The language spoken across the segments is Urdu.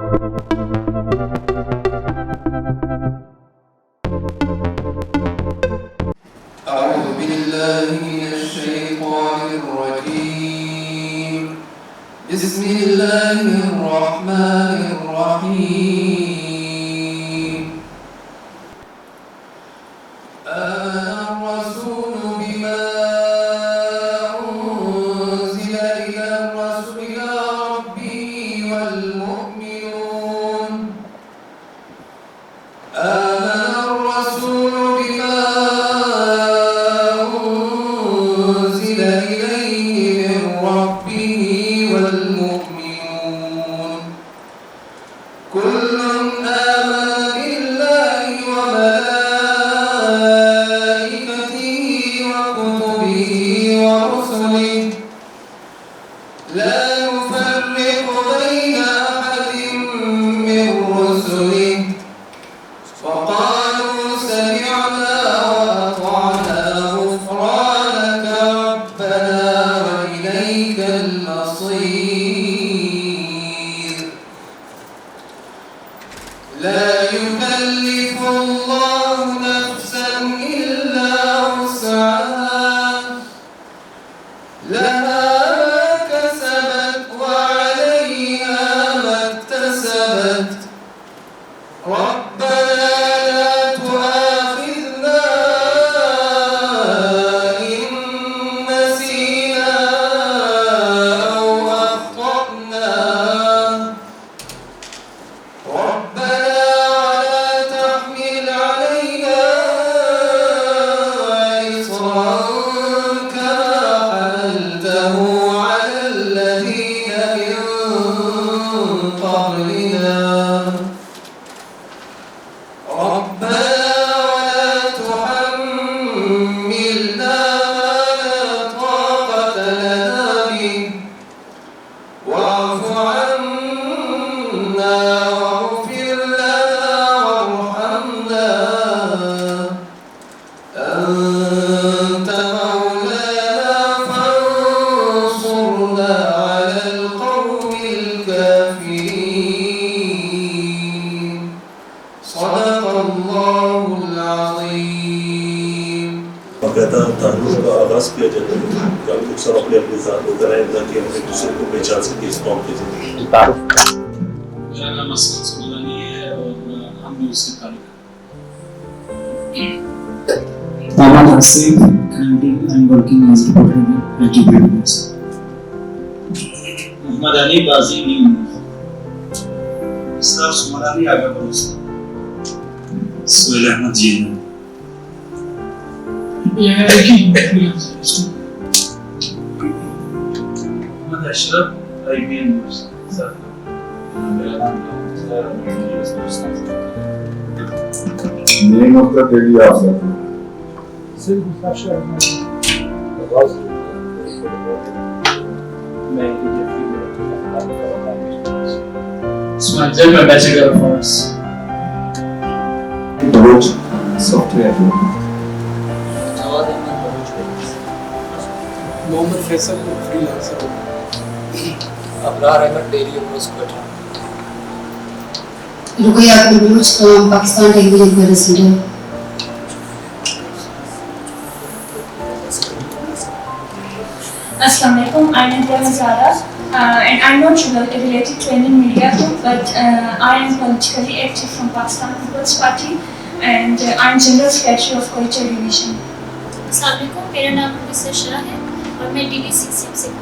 أعوذ بالله من الشيطان الرجيم بسم الله الرحمن الرحيم آمن الرسول بما أنزل إلى ربه والمؤمنون آمن الرسول بما أنزل إليه من ربه والمؤمنون كل آمن بالله وملائكته وكتبه ورسله لا نفرق بين أحد من رسله وقالوا سمعنا وأطعنا غفرانك ربنا وإليك المصير لا يكلف الله نفسا إلا وسعها لها ما كسبت وعليها ما اكتسبت ربنا لا تؤاخذنا إن نسينا أو أخطأنا ربنا ولا تحمل علينا إصرا كما حملته على الذين من قبلنا ربنا ولا تحملنا ما لا طاقة لنا به واعف عنا واغفر لنا وارحمنا أنت مولانا فانصرنا على القوم الكافرين صدق الله العظيم. باقاعدہ تعلق کا آغاز کیا جاتا ہے کہ ہم لوگ سب اپنے اپنے ساتھ ہوتے رہیں تاکہ ہم ایک دوسرے کو پہچان سکیں اس قوم کی زندگی. میرا نام اسد سمدانی ہے اور ہم بھی اس سے تعلق ہیں. Ahmad Hasib and I'm working as a reporter at GP News. محمد علی بازی نیوز. اسرار سمرانی آگا بروس. سہیل احمد جینا. Muhammad Ashraf IBN news. میرا نام name of the daily offer Smart Ambassador of Force. بروچ software Muhammad Faisal freelancer Abrar Ahmed daily news Quetta. Ruqayya Baloch Pakistan television correspondent. Assalamu alaikum. I'm Intiaz Zara and I'm not related to any media group, but I am politically active from Pakistan People's Party and I'm General Secretary of Quetta Division. السلام علیکم. میرا نام پروفیسر شاہ ہے اور میں DD 6 سے ہوں.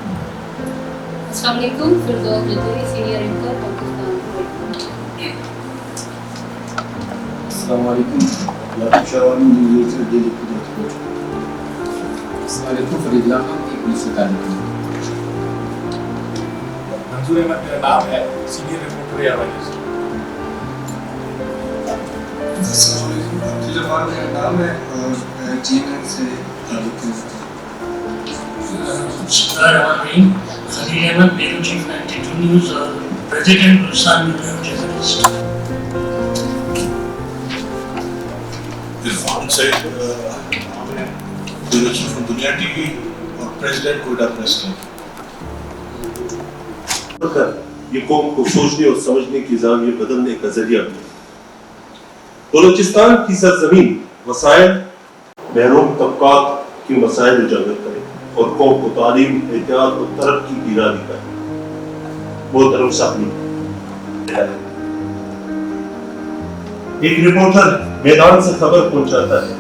السلام علیکم. Firdous Jadwi senior anchor Pakistan. السلام علیکم. یعقوب شاہوانی نیوز سے ڈیلی السلام علیکم. فرید اللہ خان کی پولیس سے تعلق ہے. منظور احمد میرا نام ہے, سینئر رپورٹر ایئرویز. السلام علیکم. عبد الجبار میرا نام ہے اور GNN سے تعلق ہے. Khalil Ahmed bureau chief 92 news اور president Balochistan media journalist. Irfan Saeed bureau chief Dunya T V اور پریزیڈنٹ کوئٹہ پریس کلب. یہ قوم کو سوچنے اور سمجھنے کی زاویہ بدلنے کا ذریعہ بھی ہے۔ بلوچستان کی سرزمین وسائل محروم طبقات کے مسائل اجاگر کرے اور قوم کو تعلیم، احتیاط اور ترقی کی راہ دکھائے۔ محترم سامعین، ایک رپورٹر میدان سے خبر پہنچاتا ہے،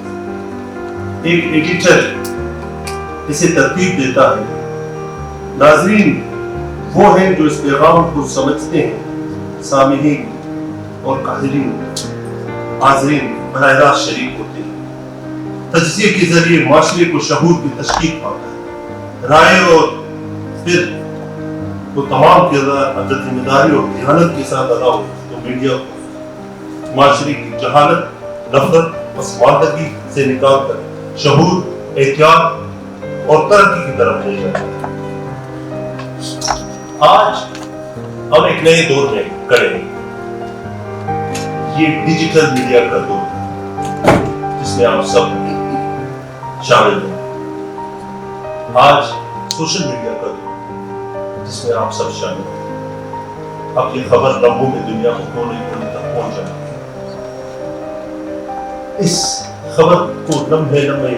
ایک ایڈیٹر اسے ترتیب دیتا ہے، ناظرین وہ ہیں جو اس پیغام کو سمجھتے ہیں، سامعین اور قاہرین حاضرین براہ راست شریک ہوتے ہیں، تجزیے کے ذریعے معاشرے کو شعور کی تشکیل پاتا ہے، رائے اور پھر وہ تمام کردار اگر ذمہ داری اور دیانت کے ساتھ ادا ہو تو میڈیا کو معاشرے کی جہالت، نفرت، پسماندگی سے نکال کر شعور، احتیاط اور ترقی کی طرف لے جاتا ہے۔ آج ہم ایک نئے دور میں کھڑے ہیں، یہ ڈیجیٹل میڈیا کا دور ہے جس میں آپ سب شامل ہیں۔ آج سوشل میڈیا کا دور ہے جس میں آپ سب شامل ہیں۔ اب یہ خبر لمحوں میں دنیا کو کونے کونے تک پہنچ جائے۔ اس خبر کو لمحے لمحے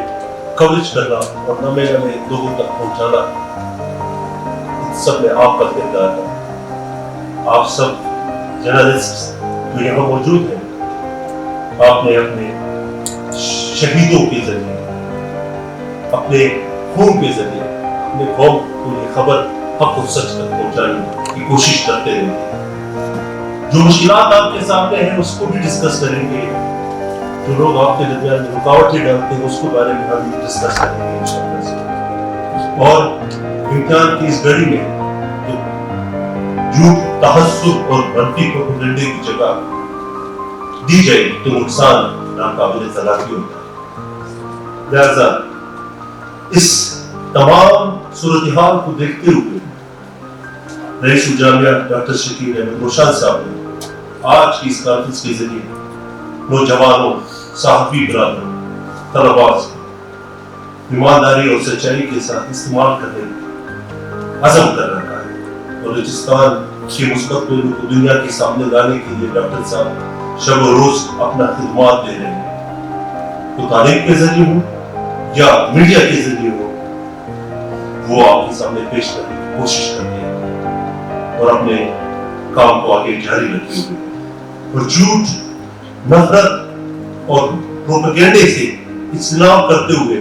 کوریج کرنا اور لمحے لمحے لوگوں تک پہنچانا سب میں آپ کا کردار ہے۔ آپ سب جرنلسٹ جو یہاں موجود ہیں، آپ نے اپنے شہیدوں کے ذریعے، اپنے خون کے ذریعے اپنے قوم کو یہ خبر حق اور سچ تک پہنچانے کی کوشش کرتے رہے۔ جو مشکلات آپ کے سامنے ہیں اس کو بھی ڈسکس کریں گے، جو لوگ آپ کے درمیان میں رکاوٹیں ڈالتے ہیں اس کو بارے میں ہم ڈسکس کریں گے انشاءاللہ سے۔ اور امتحان کی اس گھڑی میں جھوٹ، تحسب اور منفی پروپیگنڈے کی جگہ دی جائے تو نقصان ناقابل تلافی ہوتا ہے۔ لہذا اس تمام صورتحال کو دیکھتے ہوئے رئیس الجامعہ ڈاکٹر شکیل احمد روشن صاحب نے آج کی اس کانفرنس کے ذریعے نوجوانوں، صحافی برادروں، طلباء سے ایمانداری اور سچائی کے ساتھ استعمال کرنے کا عزم کر رکھا ہے۔ بلوچستان کے مستقبل کو دنیا کے سامنے لانے کے لیے ڈاکٹر صاحب شب و روز اپنا خدمات دے رہے ہیں، تو تعلیم کے ذریعے ہو یا میڈیا کے ذریعے ہو، وہ آپ کے سامنے پیش کرنے کی کوشش کرتے ہیں اور اپنے کام کو آگے جاری رکھتے ہوئے اور جھوٹ، نفرت اور پروپیگنڈے سے اجتناب کرتے ہوئے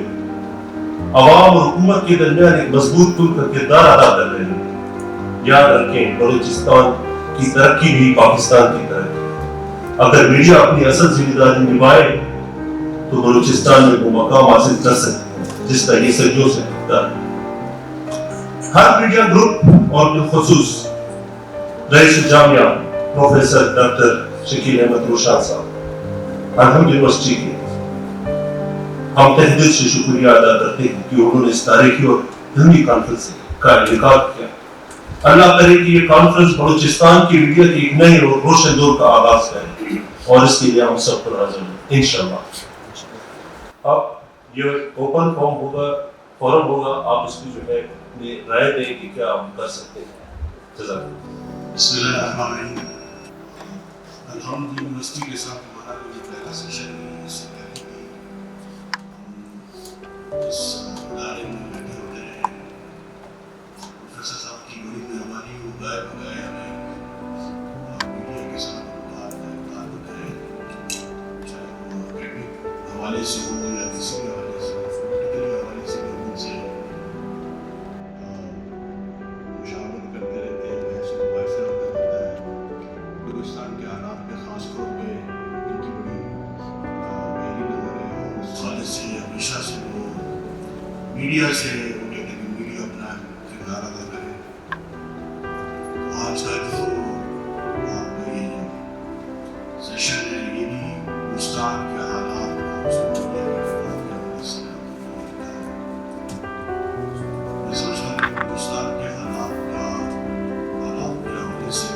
عوام اور حکومت کے درمیان ایک مضبوط پل کا کردار ادا کر رہے ہیں۔ یاد رکھیں، بلوچستان کی ترقی بھی پاکستان کی طرح ہے۔ اگر میڈیا اپنی اصل ذمہ داری نبھائے تو بلوچستان میں وہ مقام حاصل کر سکتے ہیں جس کا یہ صدیوں سے حقدار ہے۔ ہر میڈیا گروپ اور بالخصوص رئیس الجامعہ پروفیسر ڈاکٹر شکیل احمد روشن صاحب ارہم یونیورسٹی کے ہم تہ دل سے شکریہ ادا کرتے ہیں کہ انہوں نے اس تاریخی اور علمی کانفرنس کا انعقاد کیا۔ اللہ کرے کہ یہ کانفرنس بلوچستان کی میڈیا کے ایک نئے اور روشن دور کا آغاز کرے اور اس کے لیے ہم سب پر حاضر ہیں انشاءاللہ۔ اب یہ اوپن فورم ہوگا، آپ اس کی جو ہے رائے دیں کہ کیا ہم کر سکتے ہیں۔ جزاک اللہ۔ بسم اللہ الرحمن الرحیم۔ الحمد یونیورسٹی کے ساتھ ہمارا جو پہلا سیشن ہے، اس سے پہلے بھی ہم اس ادارے میں بیٹھے ہوتے ہیں۔ پروفیسر صاحب کی بڑی مہربانی ہو گئے بغیر ہمیں میڈیا کے ساتھ تعلق ہے، چاہے وہ اکیڈمک حوالے سے ہو یا کسی بھی حوالے سے، پولیٹیکل حوالے سے بھی ان سے مشاورت کرتے رہتے ہیں، بحث و مباحثہ ہوتا رہتا ہے۔ بلوچستان کے حالات میں خاص طور پہ ان کی بڑی گہری نظر ہے اور اس حوالے سے ہمیشہ سے وہ میڈیا سے وہ کہتے ہیں کہ میڈیا اپنا کردار ادا کرے۔ آج کا جو آپ کا یہ سیشن ہے، یہ بھی بلوچستان کے حالات کو اس میڈیا کے افراد کے حوالے سے میں سمجھتا ہوں کہ بلوچستان کے حالات کے حوالے سے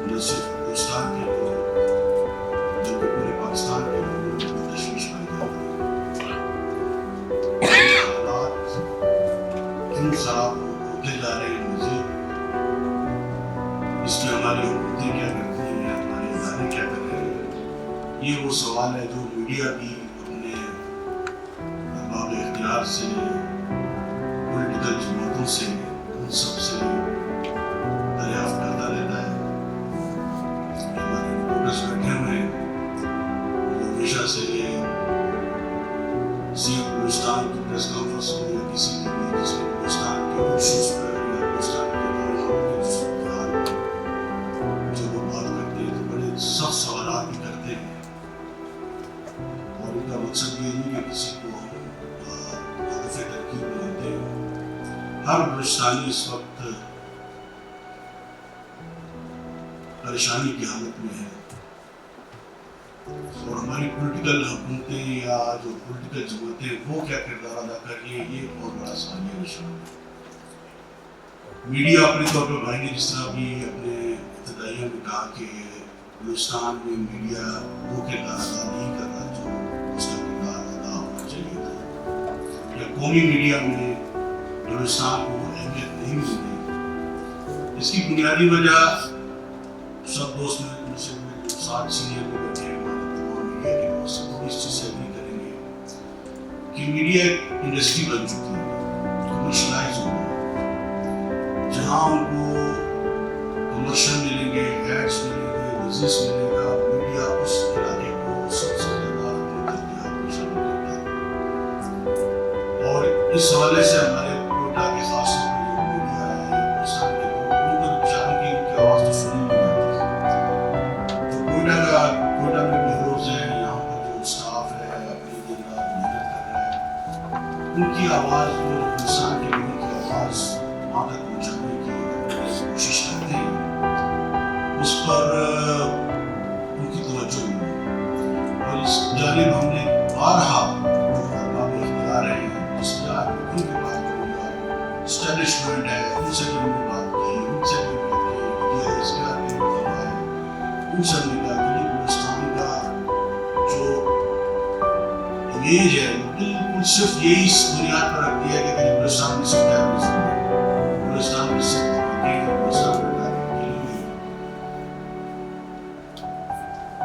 نہ صرف بلوچستان کے لوگ بلکہ پورے پاکستان کے لوگوں کو تشویش پیدا ہوئی ہے۔ حالات کیوں خراب ہوتے جا رہے ہیں، مزید اس میں ہماری حکومتیں کیا کرتی ہیں, ہمارے ادارے کیا کر رہے ہیں, یہ وہ سوال ہے جو میڈیا بھی اپنے باب اختیار سے, پولیٹیکل جماعتوں سے, ان سب سے دریافت کرتا رہتا ہے. ہمارے رپورٹرز بیٹھے ہوئے ہیں, ہمیشہ سے کسی بلوچستان کی پریس کانفرنس کو یا کسی بھی جس میں بلوچستان کے ایشوز پر یا بلوچستان کے جب وہ بات کرتے ہیں تو بڑے سخت سوالات بھی کرتے ہیں, اور ان کا مقصد یہ نہیں کہ کسی کو ہدف ترکیب بناتے ہیں. ہر بلوچستانی اس وقت پریشانی کی حالت میں ہے, اور ہماری پولیٹیکل حکومتیں یا جو پولیٹیکل جماعتیں وہ کیا کردار ادا کر رہی ہیں, یہ بہت بڑا سوال نشان ہے. میڈیا اپنے طور پر بھائی نے جس طرح بھی اپنے ابتدائیہ میں کہا کہ بلوچستان میں میڈیا وہ کردار ادا نہیں کر رہا جو اس کا کردار ادا ہونا چاہیے تھا, یا قومی میڈیا میں بلوچستان کو اہمیت نہیں مل رہی. اس کی بنیادی وجہ سب دوست میں سے ساتھ سینئر میں بیٹھے ہیں, میڈیا کے بہت سے لوگ اس چیز سے اگری کریں گے کہ میڈیا ایک انڈسٹری بن چکی ہے, کمرشلائز ہو گئی. جہاں ان کو کمرشل ملیں گے, ایڈس ملیں گے, بزنس ملے گا, میڈیا اس علاقے کو سب سے زیادہ اپنی ترجیحات میں شامل کرتا ہے. اور اس حوالے سے ہمارے کوئٹہ کے خاص طور پر جو میڈیا ہے, ہندوستان کے لوگ, ان کو بیچاروں کی ان کی آواز تو سنی نہیں جاتی. تو کوئٹہ میں بیوروز ہیں, یہاں پر جو اسٹاف ہے اپنی دن رات محنت کر رہا ہے, ان کی آواز, جو ہندوستان کے لوگوں کی آواز وہاں تک پہنچانے کی کوشش کرتے ہیں, اس پر ان کی توجہ نہیں ہے. اور اس جانب ہم نے بارہا باب اختیار ہیں, جس جانب ان کے بات کروں گا, اسٹیبلشمنٹ ہے, ان سے بھی ہم نے بات کی, ان سے بھی میڈیا اس کے آگے مطلب ہے, ان سے نے کہا کہ بلوچستان کا جو امیج ہے بالکل صرف یہی اس بنیاد پر رکھ دیا کہ بلوچستان میں صرف ٹیررزم ہے, بلوچستان میں صرف دھماکے ہیں, بلوچستان میں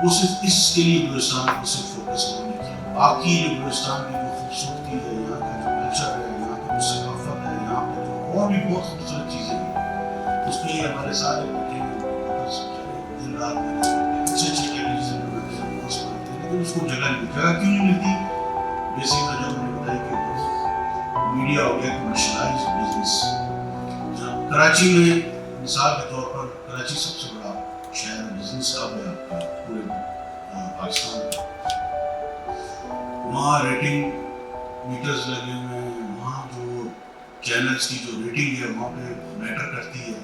وہ صرف اس کے لیے بلوچستان کو صرف فوکس کرنے کی. باقی جو بلوچستان کی جو خوبصورتی ہے, یہاں کا جو کلچر ہے, یہاں کی جو ثقافت ہے, یہاں پہ جو اور بھی بہت خوبصورت چیزیں ہیں, اس کے لیے ہمارے سارے بیٹھے ہیں, دن رات محنت کرتے ہیں, اچھے اچھے ٹیلیویژن بناتے ہیں, موس بناتے ہیں, لیکن اس کو جگہ کیوں نہیں ملتی؟ بیسک وجہ میں نے بتائی کہ میڈیا ہو گیا کمرشلائز بزنس. کراچی میں مثال کے طور پر, کراچی سب سے بڑا شہر بزنس کا ہے آپ کا پورے پاکستان میں, وہاں ریٹنگ میٹرز لگے ہوئے ہیں, وہاں جو چینلز کی جو ریٹنگ ہے وہاں پہ میٹر کرتی ہے.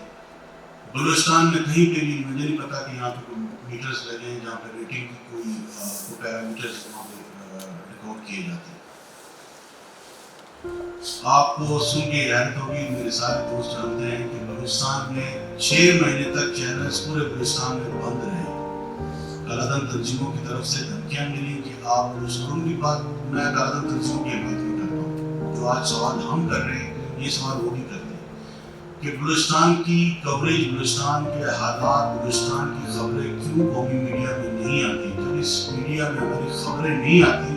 بلوچستان میں کہیں پہ بھی مجھے نہیں پتا کہ یہاں پہ کوئی میٹرز لگے ہیں جہاں پہ ریٹنگ کی کوئی پیرامیٹرز وہاں پہ ریکارڈ کیے جاتے ہیں. آپ کو سن کے حیرت ہوگی, میرے سارے دوست جانتے ہیں کہ بلوچستان میں 6 مہینے تک چینلز پورے بلوچستان میں بند رہے. کالعدم تنظیموں کی طرف سے دھمکیاں ملی کہ آپ بلوچستان کی بات, میں کالعدم تنظیموں کی حمایت نہیں کرتا ہوں, جو آج سوال ہم کر رہے ہیں یہ سوال وہ بھی کرتے ہیں کہ بلوچستان کی کوریج, بلوچستان کے حالات, بلوچستان کی خبریں کیوں قومی میڈیا میں نہیں آتی. جب اس میڈیا میں ہماری خبریں نہیں آتی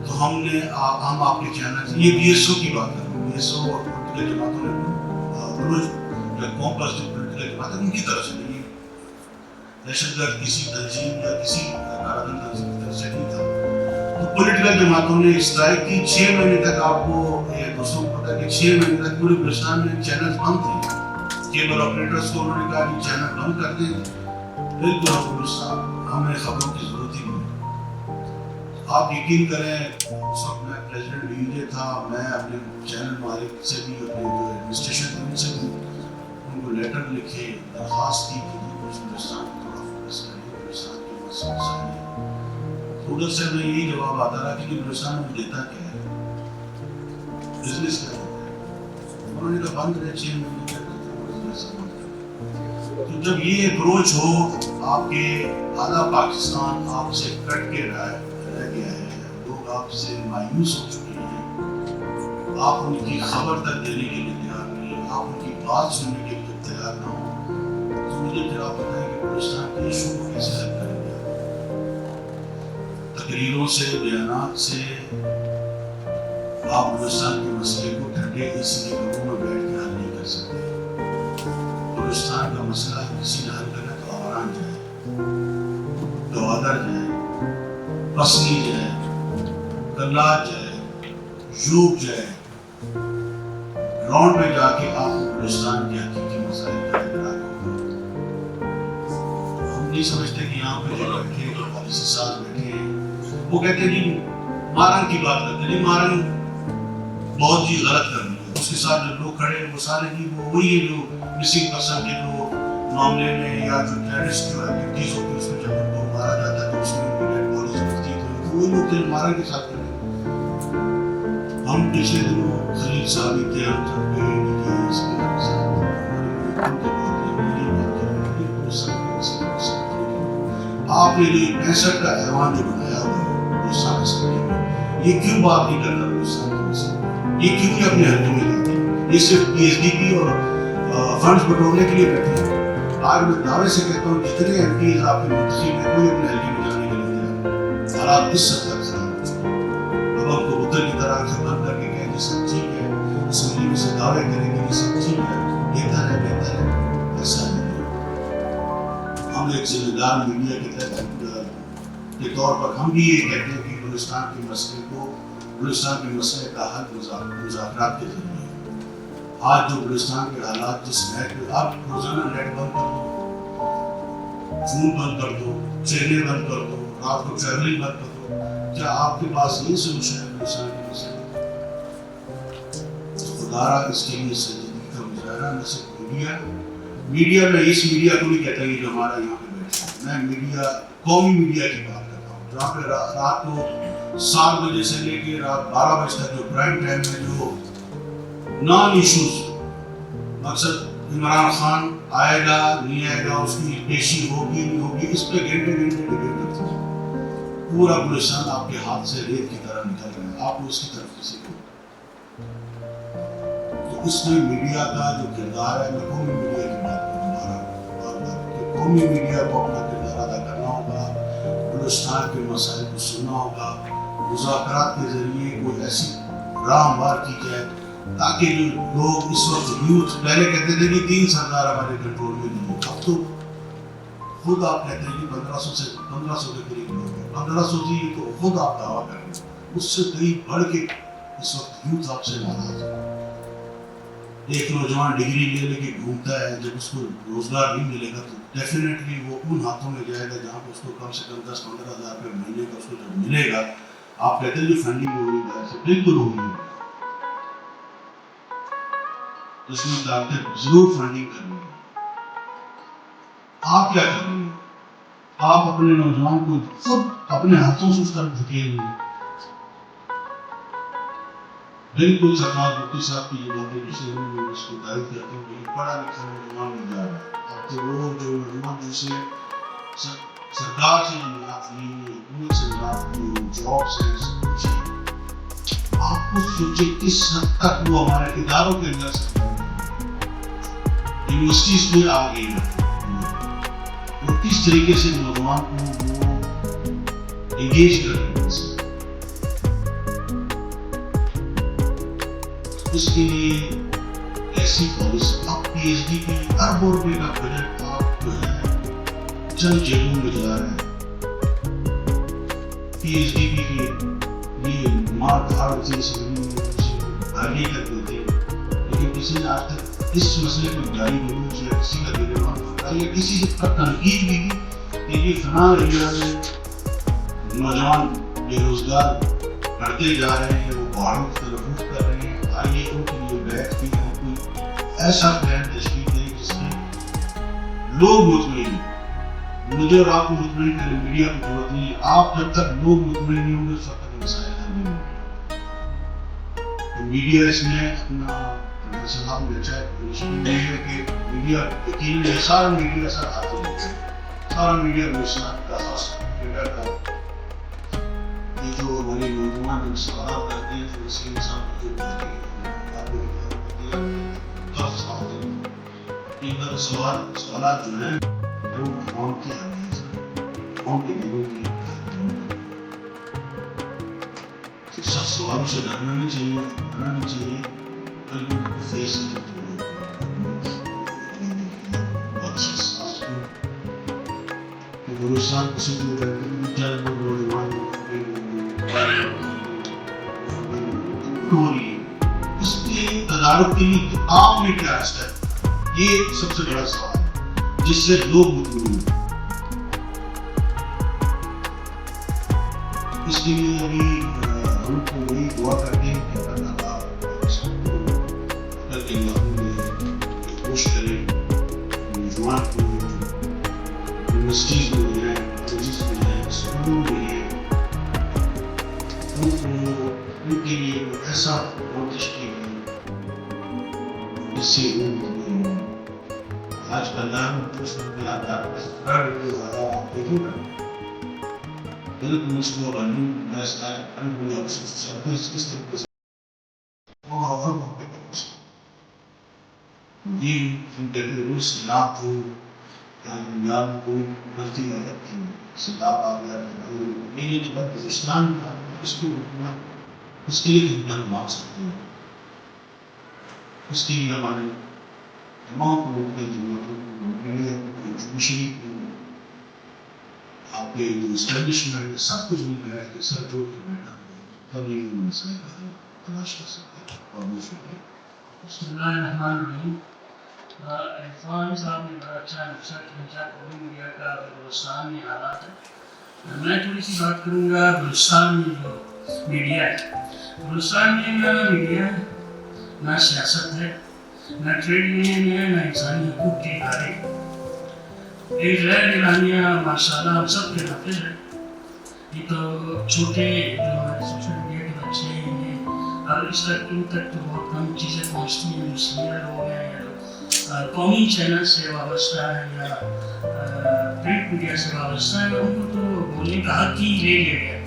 تو ہم آپ کے چینل, یہ بی ایس او کی بات کر رہے ہیں, بی ایس او اور پولیٹیکل جماعتوں نے بلوچ قوم پر جو پولیٹیکل جماعت ہے ان کی طرف سے نہیں, دہشت گرد کسی تنظیم یا کسی کالعدم تنظیم کی طرف سے نہیں تھا. تو پولیٹیکل جماعتوں نے اسٹرائک کی. 6 مہینے تک آپ کو دوستوں کو پتا کہ 6 مہینے تک پورے بلوچستان میں چینل بند تھے. کیبل آپریٹرز کو انہوں نے کہا کہ چینل بند کر دیں, بالکل ہم بلوچستان, ہمیں خبروں کی ضرورت ہی نہیں. آپ یقین کریں, اس وقت میں پریزیڈنٹ ڈی جے تھا, میں اپنے چینل مالک سے بھی, اپنے جو ایڈمنسٹریشن تھے ان سے بھی ان کو لیٹر لکھے, درخواست کی کہ بلوچستان کو تھوڑا فوکس کریں, بلوچستان کے مسائل ہیں. ادھر سے میں یہی جواب آتا رہا کہ بلوچستان میں دیتا کیا ہے, بزنس کیا ہوتا ہے. انہوں نے کہا بند رہے 6 مہینے تک, تو جب یہ اپروچ ہو, آپ کے آدھا پاکستان آپ سے کٹ کے رہ گیا ہے, لوگ آپ سے مایوس ہو چکے ہیں, آپ ان کی خبر تک دینے کے لیے تیار نہیں, آپ ان کی بات سننے کے لیے تیار نہ ہو, تو مجھے ذرا بتائیں کہ بلوچستان کے ایشو کو کیسے حل کریں گے؟ تقریروں سے، بیانات سے آپ بلوچستان کے مسئلے کو ٹھنڈے اے سی کے کمروں میں بیٹھ کے حل نہیں کر سکتے. بلوچستان کا مسئلہ کسی نے حل کرنا تو آوران جائے، گوادر جائے، پسنی جائے، کلات جائے، یوب جائے، گراؤنڈ میں جا کے آپ کو بلوچستان کے حقیقی مسائل کا ادراک ہوگا. ہم نہیں سمجھتے کہ یہاں پہ جو بیٹھے جو پالیسی ساز بیٹھے ہیں وہ کہتے ہیں جی مارنگ کی بات کرتے ہیں. نہیں، مارنگ بہت ہی غلط کر رہی ہے. اس کے ساتھ جو لوگ کھڑے ہیں وہ سارے ہی وہی ہیں جو مسنگ پرسن کے جو معاملے میں یا جو ٹیررسٹ جو ایکٹیویٹیز ہوتی ہے اس میں جب ان کو مارا جاتا ہے تو اس میں ڈیڈ باڈیز ملتی ہے تو وہی لوگ تھے مارنگ کے ساتھ کھڑے. ہم پچھلے دنوں خلیل صاحب کے ہم سب کے ڈیٹیلز کے آپ نے جو 65 کا ایوان جو بنایا ہوا ہے بلوچستان اسمبلی میں، یہ کیوں بات نہیں کرتا بلوچستان کے مسئلے؟ یہ کیوں نہیں اپنے حلقوں میں جاتے ہیں؟ یہ صرف پی ایچ ڈی پی اور فنڈز بٹورنے کے لیے بیٹھے ہیں. آج میں دعوے سے کہتا ہوں جتنے ایم پیز آپ کے منتخب ہیں کوئی اپنے حلقے میں جانے کے لیے تیار. حالات اس سب تک خراب ہو چکے ہیں. اب ہم کبوتر کی طرح آنکھیں بند کر کے کہیں کہ سب ٹھیک ہے، اسمبلی میں سے دعوے کریں کہ یہ سب ٹھیک ہے، بہتر ہے، بہتر ہے. ایسا نہیں. ہم ایک ذمہ دار میڈیا کے طور پر ہم بھی یہ کہتے ہیں کہ بلوچستان کے مسئلے کو، بلوچستان کے مسئلے کا حل مذاکرات کے ذریعے ہے. آج جو بلوچستان کے حالات جس نیٹ پہ آپ روزانہ نیٹ بند کر دو، فون بند کر دو، ٹرینیں بند کر دو، رات کو ٹریولنگ بند کر دو، کیا آپ کے پاس یہ سولوشن ہے بلوچستان کے مسئلے؟ خدارا اس کے لیے سنجیدگی کا مظاہرہ نہ صرف میڈیا میں اس میڈیا کو نہیں کہتا کہ جو ہمارا یہاں پہ بیٹھا ہے. میں میڈیا، قومی میڈیا کی بات کرتا ہوں جہاں پہ رات کو 7 بجے سے لے کے رات 12 بجے تک جو پرائم ٹائم میں جو نان ایشوز، مقصد عمران خان آئے گا نہیں آئے گا، اس کی پیشی ہوگی نہیں ہوگی، اس پہ گھنٹے گھنٹے ڈبیٹ کرتے ہیں. پورا بلوچستان آپ کے ہاتھ سے ریت کی طرح نکل رہا ہے، آپ اس کی طرف کسی کو. تو اس میں میڈیا کا جو کردار ہے، میں قومی میڈیا کی بات کروں کہ قومی میڈیا کو اپنا کردار ادا کرنا ہوگا، بلوچستان کے مسائل کو سننا ہوگا، مذاکرات کے ذریعے کوئی ایسی راہ ہموار کی جائے تاکہ جو لوگ اس وقت یوتھ پہلے کہتے تھے کہ 3 سردار ہمارے کنٹرول میں نہیں ہے، اب تو خود آپ کہتے ہیں کہ 1500 کے قریب لوگ ہیں. 1500 تھی تو خود آپ دعویٰ کریں، اس سے کئی بڑھ کے اس وقت یوتھ آپ سے ناراض ہے. ایک نوجوان ڈگری لے لے کے گھومتا ہے، جب اس کو روزگار نہیں ملے گا تو ڈیفینیٹلی وہ ان ہاتھوں میں جائے گا جہاں پہ اس کو کم سے کم 10-15 ہزار روپے مہینے کا اس کو جب ملے گا. آپ کہتے ہیں کہ فنڈنگ ہو رہی ہے، سے بالکل ہو رہی ہے. اس میں طاقت ضرور فنڈنگ کرنی ہے. آپ کیا کر رہے ہیں؟ آپ اپنے نوجوان کو خود اپنے ہاتھوں سے اس طرف دھکیل رہے ہیں. بالکل سرکار مفتی صاحب کی یہ باتیں پچھلے دنوں میں اس کو تعریف کرتے ہیں کہ پڑھا لکھا نوجوان مل جا رہا ہے. اب تو وہ جو نوجوان جسے سرکار سے ملاقات لی، حکومت سے ملاقات لی، جاب سے سب کچھ ہے. آپ کو سوچے کس حد تک وہ ہمارے اداروں کے اندر سے یونیورسٹیز میں آ گئی ہے، اور کس طریقے سے نوجوان کو وہ انگیج کر رہے ہیں. اس کے لیے ایسی پالیسی، آپ پی ایچ ڈی کی اربوں روپے کا بجٹ آپ جو ہے چند جیبوں میں جا رہے ہیں. پی ایچ ڈی کے لیے مار دھاڑ سے آگے کر دیتے ہیں، لیکن کسی نے آج تک اس مسئلے کو جاری بلوچ یا کسی کا گریبان ہوتا ہے یا کسی سے پر تنقید بھی کی کہ یہ فلاں ایریا میں نوجوان بے روزگار بڑھتے جا رہے ہیں، وہ پہاڑوں کی طرف رخ کر رہے ہیں. آئیے ان کے لیے بیٹھ کے کوئی ایسا پلان تشکیل کریں جس میں لوگ مطمئن ہیں. مجھے اور آپ کو مطمئن کریں، میڈیا کو ضرورت نہیں ہے. آپ جب تک لوگ مطمئن نہیں ہوں گے اس وقت مسائل حل نہیں ہوں گے. تو میڈیا اس میں اپنا صلاح میں اچھا ہے کہ میڈیا یقین ہے، سارا میڈیا سر آتے ہیں، سارا میڈیا بلوچستان کا خاص ٹویٹر کا یہ جو ہمارے نوجوان سوالات کرتے ہیں تو اس کے انسان کو یہ سوالات جو ہیں وہ قوم کے قوم کے لوگوں کی سب سوالوں سے ڈرنا نہیں چاہیے بلکہ فیس بلوچستان کسی اس کے تدارک کے لیے عام میں کیا راستہ ہے، یہ سب سے بڑا سوال ہے جس سے لوگ مطمئن ہیں۔ اس کے لیے ابھی ہم کو وہی دعا کرتے ہیں کہ اللہ تعالیٰ اس کو کل کے علاقوں میں کوشش کرے، نوجوان کو یونیورسٹیز میں ہیں، کالجز میں ہیں، اسکولوں میں ہیں، ان کے لیے ایسا تشکیل جس سے ان آج کا نام میں آتا ہے بالکل اس کو ایسا اس طریقے سے یہ انٹرنیٹ سلاح کو بنیاد کو بڑھتی ہے سلاح آ گیا میرے بعد اسلام اس کو اس کے لیے ہم مانگ سکتے ہیں، اس کے لیے ہمارے تمام لوگوں کی ضرورت آپ کے اسٹیبلشمنٹ سب کچھ مل رہا ہے کہ سر جوڑ کے بیٹھا تب یہ مسئلہ تلاش کر سکتے ہیں اور مشکل ہے۔ بسم اللہ الرحمن الرحیم۔ عرفان صاحب نے بڑا اچھا نقشہ کھینچا قومی میڈیا کا بلوچستان میں حالات ہے۔ میں تھوڑی سی بات کروں گا بلوچستان میں جو میڈیا ہے۔ بلوچستان میں نہ میڈیا ہے، نہ سیاست ہے، نہ ٹریڈ یونین ہے، نہ انسانی حقوق کے ادارے۔ ایک غیر اعلانیہ ماشاء اللہ ہم سب کے نافذ ہے۔ یہ تو چھوٹے جو ہمارے سوشل میڈیا کے بچے ہیں اور اس تک ان تک تو بہت کم چیزیں پہنچتی ہیں جو سینئر لوگ ہیں یا قومی چینل سے وابستہ ہے یا پرنٹ میڈیا سے وابستہ ہے، ان کو تو بولنے کا حق ہی لے لیا گیا۔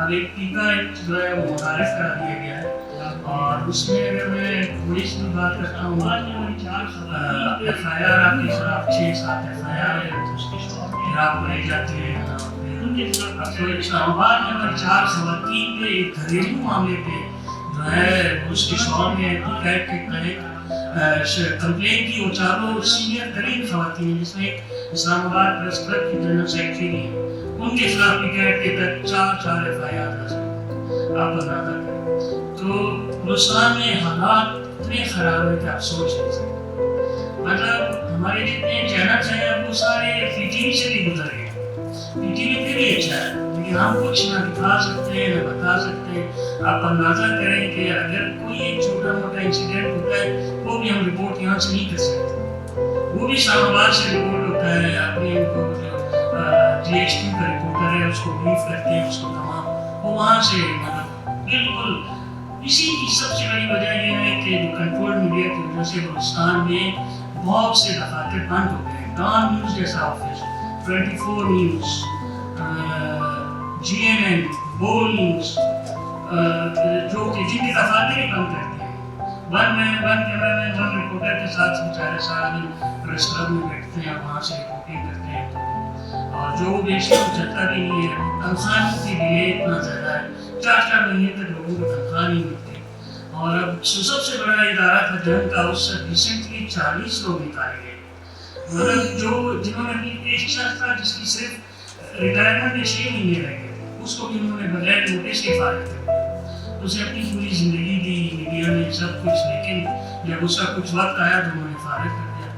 اب ایک ٹیکہ جو ہے وہ متعارف کرا دیا گیا ہے اور اس میں اگر میں تھوڑی سی بات کرتا ہوں ایف آئی آر آپ کے خلاف 6-7 ایف آئی آر عراق میں جاتے ہیں۔ اسلام آباد میں اگر 4 خواتین پہ ایک گھریلو معاملے پہ جو ہے اس کے شوہر نے ایکٹ کے تحت کمپلین کی، وہ چاروں سینئر ترین خواتین جس میں اسلام آباد پریس کلب کی جنرل سیکرٹری بھی ہیں، ان کے خلاف بھی ایکٹ کے تحت 4 ایف آئی آر درج ہیں۔ آپ اندازہ کریں تو بلوچستان میں حالات اتنے خراب ہیں کہ آپ سوچ نہیں سکتے۔ مطلب ہمارے جتنے چینلز ہیں وہ سارے پی ٹی وی سے بھی گزر گئے، پی ٹی وی پہ بھی اچھا ہے لیکن ہم کچھ نہ دکھا سکتے ہیں نہ بتا سکتے ہیں۔ آپ اندازہ کریں کہ اگر کوئی ایک چھوٹا موٹا انسیڈنٹ ہوتا ہے وہ بھی ہم رپورٹ یہاں سے نہیں کر سکتے، وہ بھی اسلام آباد سے رپورٹ ہوتا ہے۔ اپنے ان کو جو جی ایچ ٹی کا رپورٹر ہے اس کو بریف کرتے ہیں، اس کو تمام وہ وہاں سے مطلب بالکل۔ اسی کی سب سے بڑی وجہ یہ ہے کہ جو کنٹرول میڈیا کی وجہ سے بلوچستان میں بہت سے دفاتر بند ہو گئے۔ ڈان نیوز جیسا آفس، 24 نیوز، جی این این، بول نیوز، جو کہ جن کے دفاتر ہی بند کرتے ہیں۔ ون کیمرہ مین 1 رپورٹر کے ساتھ بیچارے سارا دن پریس کلب میں بیٹھتے ہیں، وہاں سے رپورٹنگ کرتے ہیں اور جو وہ بیچتے ہیں وہ چلتا بھی نہیں ہے۔ تنخواہ کی ڈیلے اتنا زیادہ ہے، 4 مہینے تک لوگوں کو تنخواہ نہیں ملتی۔ اور اب سب سے بڑا ادارہ تھا جنگ کا، اس سے ریسنٹلی 40 لوگ نکالے گئے، مطلب جنہوں نے اپنی ایک شخص تھا جس کی صرف ریٹائرمنٹ میں 6 مہینے رہ گئے، اس کو بھی انہوں نے بغیر نوٹس کے فارغ کر دیا۔ اسے اپنی پوری زندگی دی میڈیا میں سب کچھ، لیکن جب اس کا کچھ وقت آیا تو انہوں نے فارغ کر دیا۔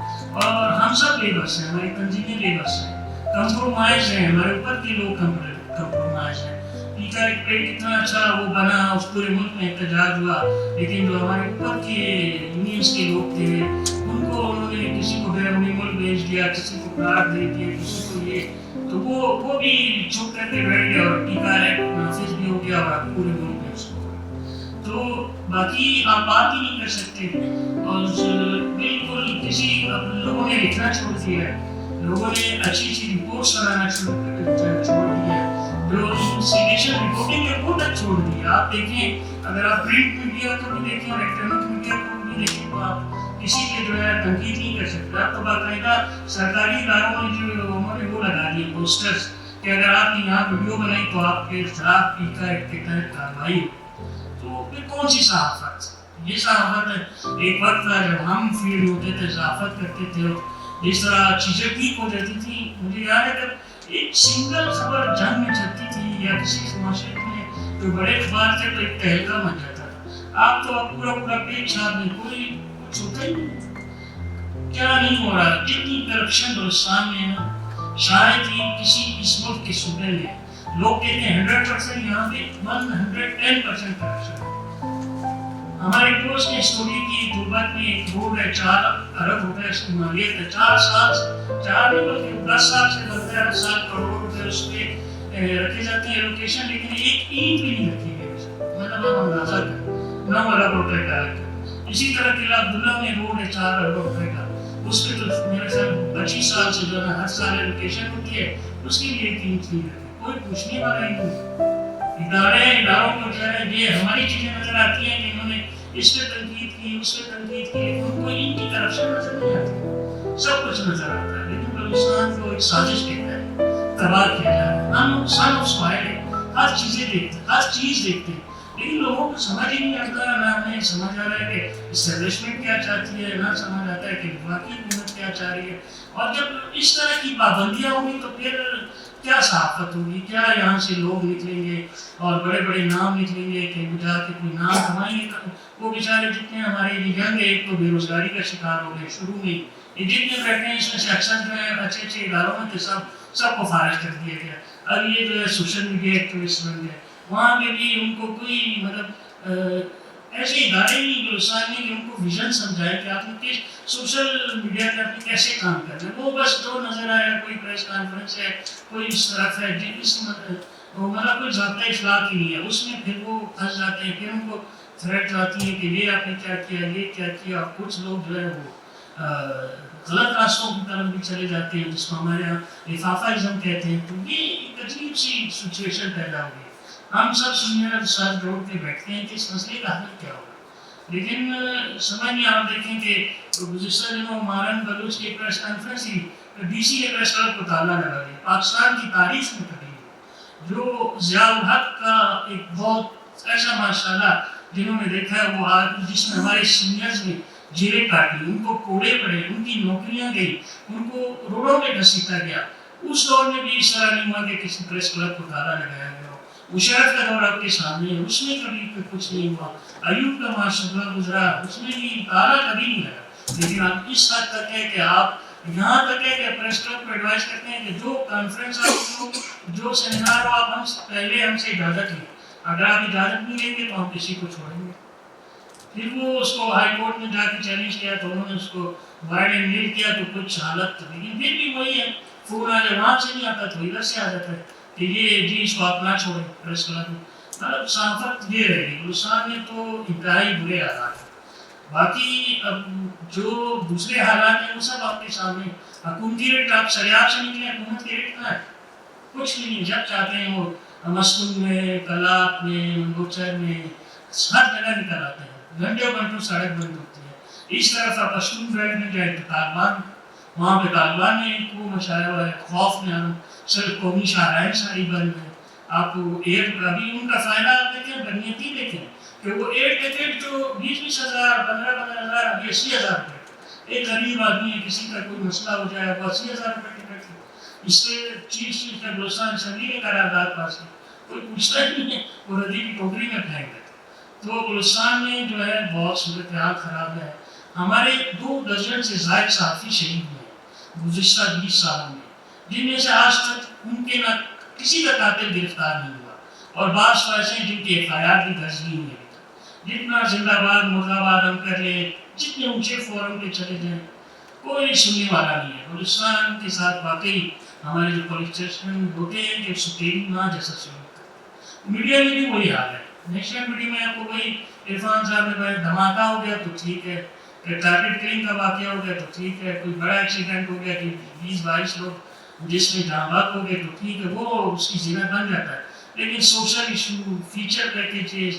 اور ہم سب بے بس ہیں، ہماری تنظیمیں بے بس ہیں، کمپرومائز ہیں، ہمارے اوپر کے لوگ کمپرومائز ہیں۔ ٹیکہ ایک کتنا اچھا وہ بنا، اس پورے ملک میں احتجاج ہوا، لیکن جو ہمارے اوپر کے یونینس کے لوگ تھے ان کو انہوں نے کسی کو بیرونی ملک بھیج دیا، کسی کو قرار دے دیا، کسی کو یہ، تو وہ بھی چپ کر کے بیٹھ گیا اور ٹیکہ ایکٹ نافذ بھی ہو گیا اور پورے ملک میں اس کو۔ تو باقی آپ بات ہی نہیں کر سکتے اور بالکل کسی لوگوں نے لکھنا چھوڑ دیا ہے، لوگوں نے اچھی رپورٹس بنانا چھوڑ دیا ہے، جو انویسٹیگیشن رپورٹنگ ہے وہ تک چھوڑ دی۔ آپ دیکھیں، اگر آپ پرنٹ میڈیا کو بھی دیکھیں اور الیکٹرانک میڈیا کو بھی بھی دیکھیں تو آپ کسی کے جو ہے تنقید نہیں کر سکتے. آپ تو باقاعدہ سرکاری اداروں میں جو انہوں نے وہ لگا دیے پوسٹرس کہ اگر آپ نے یہاں ویڈیو بنائی تو آپ کے خلاف پیکا ایکٹ کے تحت کارروائی ہو. تو پھر کون سی صحافت؟ یہ صحافت ہے. ایک وقت تھا جب ہم فیلڈ ہوتے تھے صحافت کرتے تھے جس طرح چیزیں ٹھیک ہو جاتی تھی. مجھے یاد ہے کہ ایک سنگل خبر جنگ میں چلتی تھی یا کسی معاشرے میں جو بڑے اخبار تھے تو ایک تہلکہ بن جاتا تھا. آپ تو اب پورا پیج چھاپ میں کوئی کچھ ہوتا ہی نہیں. کیا نہیں ہو رہا؟ جتنی کرپشن بلوچستان میں ہے شاید ہی کسی اس ملک کے صوبے میں. لوگ کہتے ہیں 100%، یہاں پہ 110% کرپشن ہے. ہمارے دوست نے اسٹوری کی غربت میں ایک روڈ ہے 4 ارب روپے اس کی مالیت ہے. 4 سال سے 4 نہیں بلکہ 10 سال سے بنتا ہے. 7 کروڑ روپے اس پہ رکھے جاتے ہیں ایلوکیشن، لیکن ایک اینٹ بھی نہیں رکھی گئی. مطلب ہم اندازہ کریں 9 ارب روپے کا ہے. اسی طرح قلعہ عبداللہ میں روڈ ہے 4 ارب روپے کا، اس پہ تو میرے خیال 25 سال سے جو ہے نا ہر سال ایلوکیشن ہوتی ہے، اس کے لیے ایک اینٹ نہیں رکھی. کوئی پوچھنے والا ہی نہیں. اداروں کو جو ہے یہ ہماری چیزیں نظر آتی ہیں کہ انہوں نے اس پہ تنقید کی اس پہ تنقید کی، لیکن ان کو ان کی کرپشن نظر نہیں آتی. سب کچھ نظر آتا ہے لیکن بلوچستان کو ایک سازش کہتا ہے تباہ کیا جا رہا ہے. ہم سن آف سوائل ہے، ہر چیزیں دیکھتے ہیں، ہر چیز دیکھتے ہیں، لیکن لوگوں کو سمجھ ہی نہیں آتا. نہ ہمیں سمجھ آ رہا ہے کہ اسٹیبلشمنٹ کیا چاہتی ہے، نہ سمجھ آتا ہے کہ وفاقی حکومت کیا چاہ رہی ہے. اور جب اس طرح کی پابندیاں ہوں گی تو پھر کیا صحافت ہوگی؟ کیا یہاں سے لوگ نکلیں گے اور بڑے بڑے نام نکلیں گے کہ جا کے کوئی نام کمائیں گے؟ وہ بیچارے جتنے ہمارے ینگ ایک تو بے روزگاری کا شکار ہو گئے شروع میں. یہ جتنے بیٹھے ہیں اس میں سے اکثر جو ہے اچھے اداروں میں تھے، سب کو فارغ کر دیا گیا. اب یہ جو ہے سوشل میڈیا ایکٹیوسٹ بن گئے. وہاں پہ بھی ان کو کوئی مطلب ایسے ادارے نہیں بلوچستان میں کہ ان کو ویژن سمجھائے کہ آپ نے کس سوشل میڈیا پہ آپ نے کیسے کام کرنا ہے. وہ بس جو نظر آیا کوئی پریس کانفرنس ہے، کوئی اس طرف ہے، مطلب کوئی ضابطۂ اخلاق ہی نہیں ہے. اس میں پھر وہ پھنس جاتے ہیں. پھر ان کو تھریٹ آتی ہے کہ یہ آپ نے کیا کیا، یہ کیا کیا. کچھ لوگ جو ہے وہ غلط راستوں کی طرف بھی چلے جاتے ہیں جس کو ہمارے یہاں لفافہ کہتے ہیں. تو یہ ایک عجیب سی سچویشن پیدا ہو گئی. ہم سب سینئر ساتھ جوڑ کے بیٹھتے ہیں کہ اس مسئلے کا حل کیا ہوگا، لیکن سمجھ نہیں. آپ دیکھیں کہ گزشتہ دنوں مارن بلوچ کی پریس کانفرنس ہی ڈی سی کے پریس کلب کو تالا لگا دیا. پاکستان کی تاریخ میں کبھی جو ضیاء الحق کا ایک بہت ایسا ماشاءاللہ جنہوں نے دیکھا ہے وہ آج جس میں ہمارے سینئرز نے جیلیں کاٹی، ان کو کوڑے پڑے، ان کی نوکریاں گئی، ان کو روڈوں پہ گھسیٹا گیا. اس دور میں بھی اس طرح نہیں ہوا کہ کسی پریس کلب کو تالا لگایا گیا. مشرف کا دور آپ کے سامنے ہے، اس میں کبھی کچھ نہیں ہوا. ایوب کا ماشاءاللہ گزرا، اس میں بھی تالا کبھی نہیں لگا. لیکن آپ اس حد تک ہے کہ آپ یہاں تک ہے کہ پریس کلب کو ایڈوائز کرتے ہیں کہ جو کانفرنس آپ جو سیمینار ہو آپ پہلے ہم سے اجازت لیں. اگر آپ اجازت نہیں لیں گے تو ہم کسی کو چھوڑیں گے. پھر وہ اس کو ہائی کورٹ میں جا کے چیلنج کیا تو انہوں نے اس کو وائڈ اینڈ میل کیا تو کچھ حالت، لیکن پھر بھی وہی ہے. فون آ جائے وہاں سے نہیں آتا تو ادھر سے آ جاتا ہے کہ یہ جی اس کو آپ نہ چھوڑیں پریس کلب میں. مطلب صحافت یہ رہے گی. بلوچستان میں تو انتہائی برے حالات ہیں. باقی اب جو دوسرے حالات ہیں وہ سب آپ کے سامنے. حکومتی ریٹ آپ سریاب سے نکلے، حکومت کے ریٹ کہاں ہے؟ کچھ بھی نہیں. جب چاہتے ہیں وہ مسکن میں، کلاپ میں، منگوچر میں، ہر جگہ نکل آتے ہیں. گھنٹوں گھنٹوں سڑک بند ہوتی ہے. اس طرف آپ پشتون بیلٹ میں جائیں تو طالبان، وہاں پہ طالبان نے کو مچایا ہوا ہے. خوف میں ہم صرف قومی شاہراہیں ساری بند ہیں. آپ ایئر ابھی ان کا فائدہ آپ دیکھیں، بنیتی دیکھیں کہ وہ ایئر ٹکٹ جو 20-20 ہزار 15-15 ہزار ابھی 80,000 روپے. ایک غریب آدمی ہے، کسی کا کوئی مسئلہ ہو جائے وہ 80,000 روپے ٹکٹ ہے. اس سے چیز کا بلوچستان اسمبلی نے قرارداد پاس کی، کوئی پوچھتا ہی نہیں ہے، وہ ردی کی ٹوکری میں پھینک دیتے. تو بلوچستان میں جو ہے بہت صورتحال خراب ہے. ہمارے 2 درجن سے زائد صحافی شہید ہوئے گزشتہ 20 سالوں میں، جن میں سے آج تک ان کے نہ کسی کا قاتل گرفتار نہیں ہوا، اور بعض ایسے ہیں جن کی FIR بھی درج نہیں ہوئی. جتنا زندہ باد مرد آباد ہم کر لیں، جتنے اونچے فورم پہ چلے جائیں، کوئی سننے والا نہیں ہے. بلوچستان کے ساتھ واقعی ہمارے جو پولیٹیشین ہوتے ہیں کہ سٹیری ماں جیسا سلوک کرتے. میڈیا میں بھی وہی حال ہے. نیشنل میڈیا میں آپ کو وہی عرفان صاحب نے کہا دھماکہ ہو گیا تو ٹھیک ہے، ٹارگیٹ کلنگ کا واقعہ ہو گیا تو ٹھیک ہے، کوئی بڑا ایکسیڈنٹ ہو گیا کہ 20-22 لوگ جس میں جہاں بات ہو گئے تو ٹھیک ہے، وہ اس کی زینت بن جاتا ہے. لیکن سوشل ایشو، فیچر پیکیجز،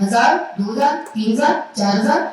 1000, 2000, 3000, 4000।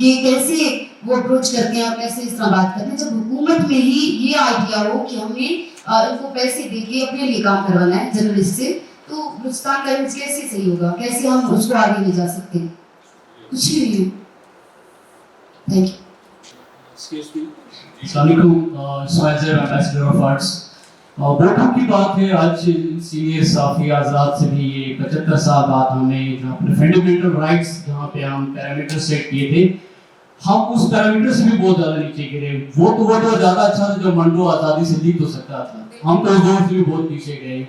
کہ کیسے وہ اپروچ کرتے ہیں اور کیسے اس طرح بات کرتے ہیں، جب حکومت میں ہی یہ آئیڈیا ہو کہ ہم نے ان کو پیسے دے کے اپنے لیے کام کروانا ہے جرنلسٹ سے، تو بلوچستان کا امیج کیسے صحیح ہوگا؟ کیسے ہم اس کو آگے لے جا سکتے ہیں؟ کچھ بھی نہیں ہے. Thank you. السلام علیکم. اسماعیل زیب، ایمبیسڈر آف آرٹس. ووٹوں کی بات ہے. آج سینئر صحافی آزاد سے بھی یہ 75 سال بعد ہم نے جہاں پہ فنڈامنٹل رائٹس جہاں پہ ہم پیرامیٹر سیٹ کیے تھے، ہم اس پیرامیٹر سے بھی بہت زیادہ نیچے گرے. وہ تو زیادہ اچھا تھا جب منڈو آزادی سے جیت ہو سکتا تھا، ہم تو اس دور سے بھی بہت پیچھے گئے.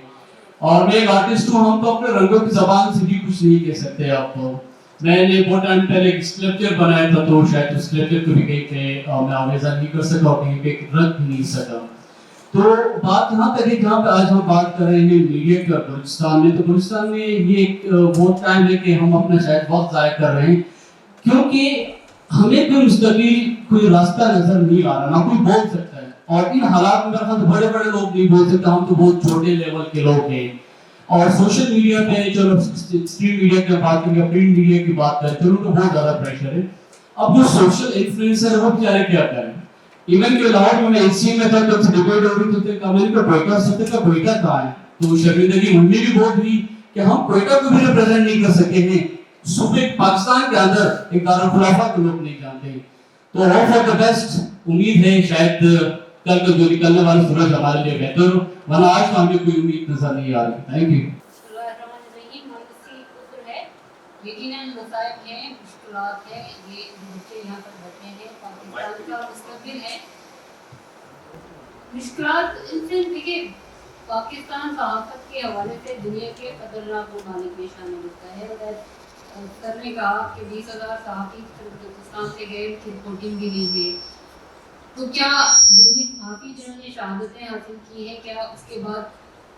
اور میں ایک آرٹسٹ ہوں، ہم تو اپنے رنگوں کی زبان سے بھی کچھ نہیں کہہ سکتے. آپ کو میں نے بہت ٹائم پہلے ایک اسکلپچر بنایا تھا، تو شاید اس اسکلپچر کو بھی کہیں پہ میں آویزہ نہیں کر سکا اور کہیں پہ رکھ بھی نہیں سکا. تو بات یہاں تک ہے جہاں پہ آج ہم بات کر رہے ہیں میڈیا کا بلوچستان میں. تو بلوچستان میں یہ ایک بہت ٹائم ہے کہ ہم اپنا شاید وقت ضائع کر رہے ہیں، کیونکہ ہمیں کوئی مستقل کوئی راستہ نظر نہیں آ رہا، نہ کوئی بول سکتا ہے. اور ان حالات میں میرے خیال بڑے بڑے لوگ نہیں بول سکتے، ہم تو بہت چھوٹے لیول کے لوگ ہیں. اور سوشل میڈیا پہ چلو اسٹریم میڈیا کی بات کریں یا پرنٹ میڈیا کی بات کریں، چلو تو بہت زیادہ پریشر ہے. اب جو سوشل انفلوئنسر ہے وہ بیچارے کیا کریں؟ ایون کہ لاہور میں این سی میں تھا تو ڈیبیٹ ہو رہی تھی کہ میں نے کہا کوئٹہ سطح کا کوئٹہ کہاں ہے؟ تو شرمندگی من میں بھی بہت ہوئی کہ ہم کوئٹہ کو بھی ریپرزینٹ نہیں کر سکے ہیں. صوبے پاکستان کے اندر ایک دارالخلافہ کو لوگ نہیں جانتے. تو ہوپ فار دا بیسٹ. امید ہے شاید کل کا جو نکلنے والا سورج ہمارے لیے بہتر ہو، ورنہ آج تو ہمیں کوئی امید نظر نہیں آ رہی. Thank you. یقیناً مصائب ہیں، مشکلات ہیں. یہ بچے یہاں پر بیٹھے ہیں، پاکستان کا مستقبل ہے. مشکلات ان سے دیکھیے، پاکستان صحافت کے حوالے سے دنیا کے خطرناک ممالک میں شامل ہوتا ہے. سر نے کہا کہ 20,000 صحافی بلوچستان سے گئے، رپورٹنگ بھی نہیں گئے. تو کیا جو بھی صحافی جنہوں نے شہادتیں حاصل کی ہیں، کیا اس کے بعد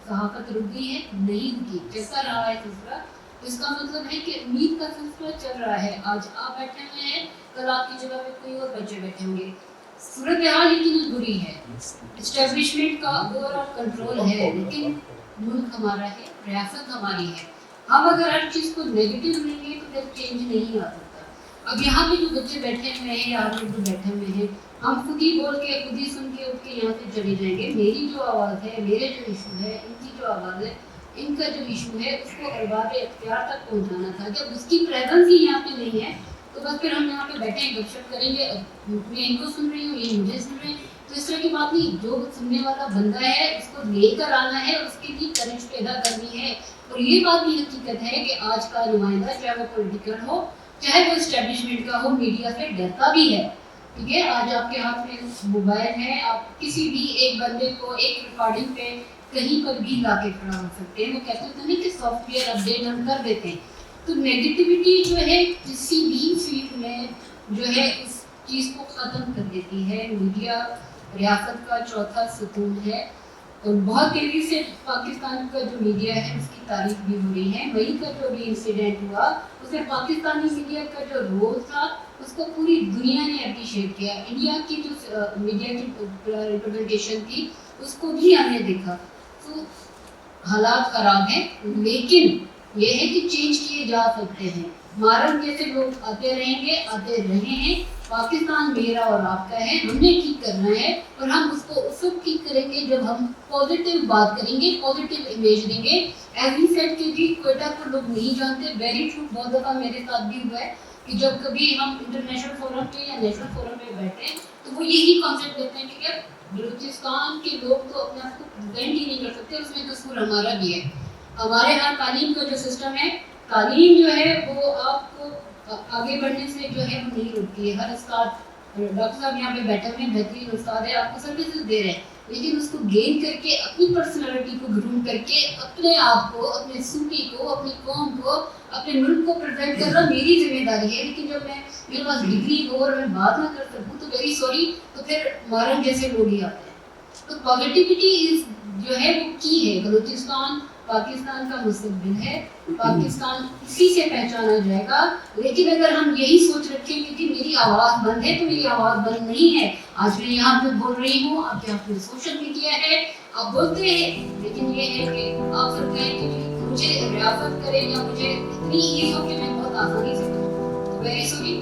صحافت رک گئی ہے؟ نہیں رکی، چلتا رہا ہے سلسلہ. اس کا مطلب ہے کہ امید کا سلسلہ چل رہا ہے. آج آپ بیٹھے ہوئے ہیں، کل آپ کی جگہ پہ کوئی اور بچے بیٹھے ہوں گے. صورتحال یقیناً بری ہے، اسٹیبلشمنٹ کا اوور آل کنٹرول ہے، لیکن ملک ہمارا ہے، ریاست ہماری ہے. ہم اگر ہر چیز کو نیگیٹو لیں گے تو پھر چینج نہیں آ سکتا. اب یہاں پہ جو بچے بیٹھے ہوئے ہیں یا آپ جو بیٹھے ہوئے ہیں، ہم خود ہی بول کے خود ہی سن کے اٹھ کے یہاں سے چلے جائیں گے. میری جو آواز ہے، میرے جو ایشو ہے، ان کی جو آواز ہے، ان کا جو ایشو ہے، اس کو ارباب اختیار تک پہنچانا تھا. جب اس کی پریزنس ہی یہاں پہ نہیں ہے تو بس پھر ہم یہاں پہ بیٹھے ہیں، گپ شپ کریں گے. میں ان کو سن رہی ہوں، یہ مجھے سن رہے ہیں، تو اس طرح کی بات نہیں. جو سننے والا بندہ ہے اس کو لے کر آنا ہے، اس کے لیے کرنٹ پیدا کرنی ہے. اور یہ بات بھی حقیقت ہے کہ آج کا نمائندہ، چاہے وہ پولیٹیکل ہو، چاہے وہ اسٹیبلشمنٹ کا ہو، میڈیا سے ڈرتا بھی ہے. ٹھیک ہے، آج آپ کے ہاتھ میں موبائل ہے، آپ کسی بھی ایک بندے کو ایک ریکارڈنگ پہ کہیں پر بھی لا کے کھڑا ہو سکتے ہیں. وہ کہتے ہیں نا کہ سافٹ ویئر اپڈیٹ ہم کر دیتے ہیں. تو نیگیٹیوٹی جو ہے کسی بھی فیلڈ میں جو ہے اس چیز کو ختم کر دیتی ہے. میڈیا ریاست کا چوتھا ستون ہے اور بہت تیزی سے پاکستان کا جو میڈیا ہے اس کی تعریف بھی ہو رہی ہے. مئی کا جو بھی انسیڈنٹ ہوا اس میں پاکستانی میڈیا کا جو رول تھا اس کو پوری دنیا نے اپریشیٹ کیا. انڈیا کی جو میڈیا کی ریپرزنٹیشن تھی اس کو بھی ہم نے دیکھا. تو حالات خراب ہیں، لیکن یہ ہے کہ چینج کیے جا سکتے ہیں. مارن جیسے لوگ آتے رہیں گے، آتے رہے ہیں. پاکستان میرا اور آپ کا ہے، ہم نے ٹھیک کرنا ہے. اور ہم اس کو اس وقت ٹھیک کریں گے جب ہم پازیٹیو بات کریں گے، پازیٹیو امیج دیں گے. ایوری سیٹ کہ جی کوئٹہ کو لوگ نہیں جانتے، ویری ٹرو. بہت دفعہ میرے ساتھ بھی ہوا ہے کہ جب کبھی ہم انٹرنیشنل فورم پہ یا نیشنل فورم پہ بیٹھے ہیں تو وہ یہی کانسیپٹ دیتے ہیں کہ بلوچستان کے لوگ تو اپنے آپ کو پریزنٹ ہی نہیں کر سکتے، اس میں قصور ہمارا بھی ہے. ہمارے یہاں تعلیم کا جو سسٹم ہے، تعلیم جو ہے وہ آپ کو آگے بڑھنے سے جو ہے وہ نہیں روکتی ہے. ہر استاد، ڈاکٹر صاحب یہاں پہ بیٹھے ہوئے بہترین استاد ہے، آپ کو سروسز دے رہے ہیں، لیکن اس کو گین کر کے اپنی پرسنالٹی کو گروم کر کے اپنے آپ کو، اپنے صوبے کو، اپنی قوم کو، اپنے ملک کو پریزنٹ کرنا میری ذمہ داری ہے. لیکن جب میرے پاس ڈگری ہو اور میں بات نہ کر سکوں تو ویری سوری، تو پھر مارن جیسے لوگ ہی آتے ہیں. تو پازیٹیوٹی جو ہے وہ کی ہے. بلوچستان پاکستان کا مستقبل ہے، پاکستان اسی سے پہچانا جائے گا. لیکن اگر ہم یہی سوچ رکھیں کہ میری آواز بند ہے تو میری آواز بند نہیں ہے. آج میں یہاں پہ بول رہی ہوں، آپ کے ہاتھ میں سوشل میڈیا ہے، آپ بولتے ہیں، لیکن یہ ہے کہ آپ سب کہیں کہ مجھے ریاست کرے یا مجھے اتنی ایز ہو کہ میں بہت آسانی سے کروں، تو ویری سوری.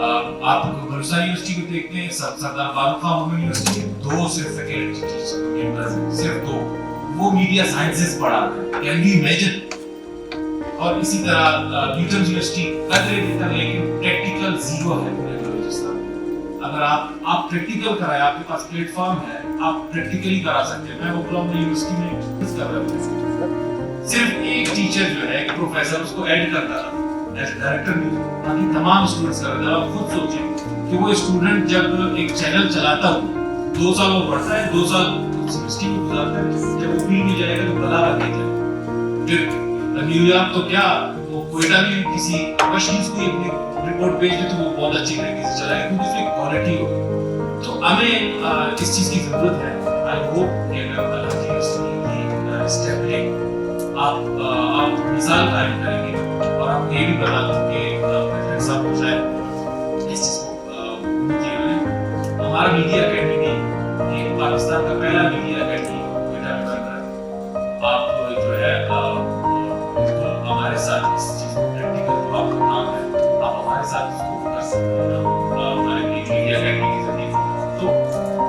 آپ بلوچستان یونیورسٹی کو دیکھتے ہیں, سردار فاروق خان وومن یونیورسٹی میں 2 صرف فیکلٹی ممبرز, صرف 2, وہ میڈیا سائنسز پڑھاتے ہیں. Can you imagine? اور اسی طرح نیوٹن یونیورسٹی قدرے بہتر لیکن پریکٹیکل زیرو ہے پورے بلوچستان. اگر آپ پریکٹیکل کرائیں, آپ کے پاس پلیٹ فارم ہے, آپ پریکٹیکلی کرا سکتے ہیں. میں اوکلاہوما یونیورسٹی میں کر رہا ہوں, صرف ایک ٹیچر جو ہے, ایک پروفیسر, اس کو ایڈ کرتا رہا ایز ڈائریکٹر نہیں, باقی تمام اسٹوڈنٹس کر رہے. آپ خود سوچیں کہ وہ اسٹوڈنٹ جب ایک چینل چلاتا ہو, 2 سال وہ پڑھتا ہے, 2 سال یونیورسٹی میں گزارتا ہے, جب وہ فیلڈ میں جائے گا تو بلا رکھ دے جائے. پھر نیو یارک تو کیا, وہ کوئٹہ میں کسی مشینز کو اپنی رپورٹ بھیج دے تو وہ بہت اچھی طریقے سے چلائے گا کیونکہ اس میں کوالٹی ہو. تو ہمیں اس چیز کی ضرورت ہے. آئی ہوپ کہ اگر الحمد یونیورسٹی کی اسٹیپ لیں, آپ مثال قائم کریں گے. اور آپ یہ بھی بتا دوں کہ پریزیڈنٹ صاحب کو شاید اس چیز کو ہمارا میڈیا اکیڈمی یہ پاکستان کا پہلا میڈیا اکیڈمی کوئٹہ میں بن رہا ہے. آپ جو ہے ہمارے ساتھ اس چیز کو پریکٹیکل جو آپ کا کام ہے, آپ ہمارے ساتھ اس کو کر سکتے ہیں ہمارے میڈیا اکیڈمی کے ذریعے. تو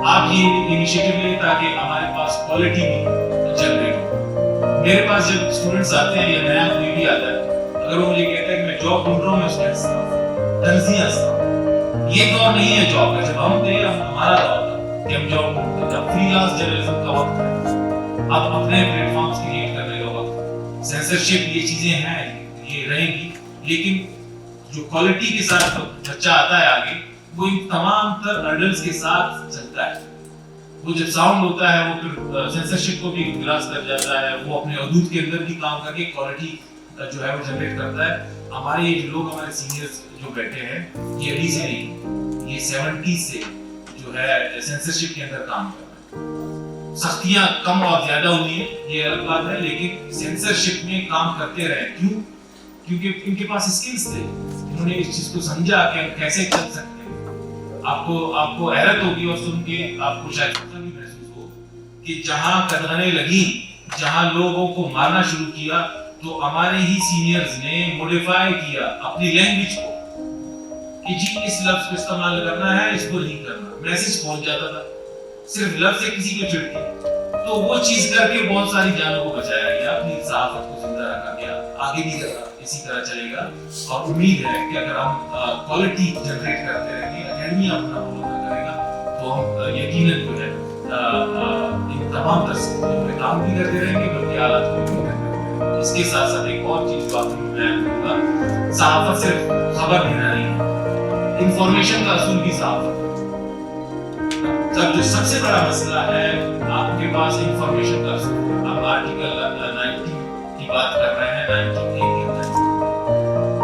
آپ یہ انیشیٹو لیں تاکہ ہمارے پاس کوالٹی بھی جنریٹ ہو. میرے پاس جب اسٹوڈنٹس آتے ہیں یا نیا کوئی بھی آتا ہے, اگر وہ مجھے کہتا ہے کہ میں جاب ڈھونڈ رہا ہوں, میں اس کا حصہ ہوں, تنزیہ ہوں. یہ دور نہیں ہے جاب کا. جب ہم تھے ہمارا دور تھا کہ ہم جاب ڈھونڈتے تھے. اب فری لانس جرنلزم کا وقت ہے, اب اپنے پلیٹ فارمز کریٹ کرنے کا وقت. سینسرشپ یہ چیزیں ہیں, یہ رہیں گی, لیکن جو کوالٹی کے ساتھ بچہ آتا ہے آگے, وہ ان تمام تر ہرڈلز کے ساتھ چلتا ہے. وہ جب ساؤنڈ ہوتا ہے وہ پھر سینسرشپ کو بھی گراس کر جاتا ہے, وہ اپنے حدود کے اندر بھی کام کر کے کوالٹی جو ہے وہ جنریٹ کرتا ہے. ہمارے جو لوگ, ہمارے سینئرز جو بیٹھے ہیں, یہ ابھی سے نہیں, یہ 70 سے جو ہے سینسرشپ کے اندر کام کر رہے ہیں. سختیاں کم اور زیادہ ہوئی ہیں یہ الگ بات ہے, لیکن سینسرشپ میں کام کرتے رہے. کیوں؟ کیونکہ ان کے پاس اسکلز تھے, انہوں نے اس چیز کو سمجھا کہ ہم کیسے چل سکتے ہیں. آپ کو حیرت ہوگی اور سن کے آپ کو شاید بھی محسوس ہو کہ جہاں قدغنیں لگی, جہاں لوگوں کو مارنا شروع کیا, تو ہمارے ہی سینئرز نے موڈیفائی کیا اپنی لینگویج کو کہ جی اس لفظ کو استعمال کرنا ہے, اس کو نہیں کرنا. میسج پہنچ جاتا تھا, صرف لفظ سے کسی کو چھڑ کے, تو وہ چیز کر کے بہت ساری جانوں کو بچایا گیا, اپنی صحافت کو زندہ رکھا گیا. آگے بھی اسی طرح چلے گا, اور امید ہے کہ اگر ہم کوالٹی جنریٹ کرتے رہیں گے, اکیڈمی اپنا رول ادا کرے گا, تو ہم یقیناً جو ہے ان تمام ترسیلوں میں کام بھی کرتے رہیں گے, بلکہ حالات کو بھی کرتے رہیں گے. اس کے ساتھ ساتھ ایک اور چیز بات میں کروں گا, صحافت صرف خبر دینا نہیں ہے, انفارمیشن کا اصول بھی صحافت. جو سب سے بڑا مسئلہ ہے آپ کے پاس انفارمیشن کا اصول. ہم آرٹیکل 19 کی بات کر رہے ہیں, 19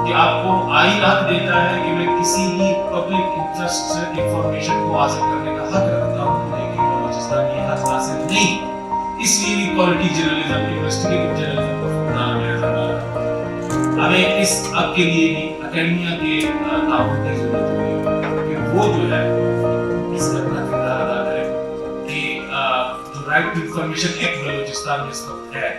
کہ آپ کو آئین حق دیتا ہے کہ میں کسی بھی پبلک انٹرسٹ سے انفارمیشن کو حاصل کرنے کا حق رکھتا ہوں, لیکن بلوچستان یہ حق حاصل نہیں. اس لیے بھی کوالٹی جرنلزم, انویسٹیگیٹو جرنلزم کو پھولنا ہمیں نظر آ رہا ہے. ہمیں اس حق کے لیے بھی اکیڈمیا کے تعاون کی ضرورت ہوگی کہ وہ جو ہے اس کا اپنا کردار ادا کرے. کہ جو right to information act Balochistan میں اس وقت ہے,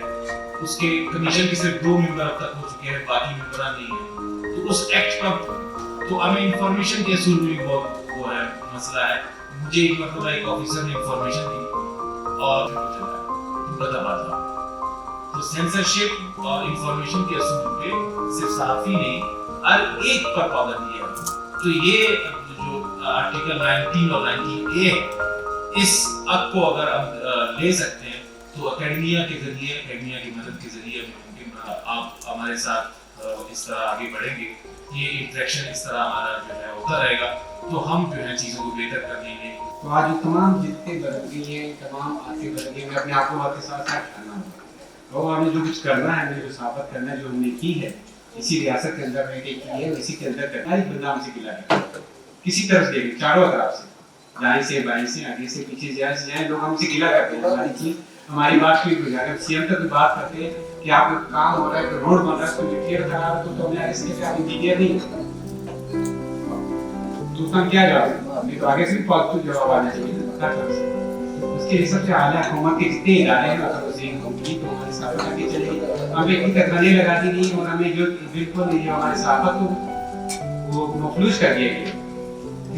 اس کے کمیشن کے صرف 2 ممبر اب تک ہو چکے ہیں, باقی ممبران نہیں ہیں. تو اس ایکٹ پر تو ہمیں انفارمیشن کے اصول میں بھی بہت وہ ہے مسئلہ ہے. مجھے ایک مرتبہ ایک آفیسر نے انفارمیشن دی اور بتا تھا. تو سینسرشپ اور انفارمیشن کے اصول پہ صرف صحافی نہیں, ہر ایک پر پابندی ہے. تو یہ جو آرٹیکل 19 اور 19A ہے, اس حق کو اگر ہم لے سکتے ہیں تو اکیڈمیا کے ذریعے, اکیڈمیا کی مدد کے ذریعے ممکن آپ ہمارے ساتھ اس طرح آگے بڑھیں گے, یہ انٹریکشن اس طرح ہمارا جو ہے ہوتا رہے گا, تو ہم جو ہے چیزوں کو بہتر کر دیں گے. تو آج تمام جتنے برد گئی ہیں, تمام آتے برد گئی, میں اپنے آپ کو آپ کے ساتھ ساتھ کرنا ہوگا. اور ہمیں جو کچھ کرنا ہے, ہمیں جو صحافت کرنا ہے, جو ہم نے کی ہے اسی ریاست کے اندر رہ کے کی ہے, اسی کے اندر کرنا ہے. بندہ ہم سے گلا ہے کسی طرف سے, چاروں اطراف سے, دائیں سے بائیں سے, آگے سے پیچھے سے جائیں, لوگ ہم سے گلا کرتے ہیں. ہماری چیز, ہماری بات کوئی ہو جائے. سی ایم تک بھی بات کرتے ہیں کہ آپ کا کام ہو رہا ہے, روڈ بن رہا ہے, کوئی کلیئر خراب ہے, تو ہمیں اس کے آپ انجینئر نہیں ہے, تو ہم کیا جواب دیں؟ تو آگے سے بھی پازیٹیو جواب آنا چاہیے. اس کے حساب سے اعلیٰ حکومت کے جتنے ادارے ہیں اگر اسے کمپلیٹ تو ہماری صحافت آگے چلے گی. ہمیں اتنی تکنالوجی لگا دی گئی اور ہمیں جو بالکل جو ہماری صحافت کو وہ مفلوج کر دیا گیا.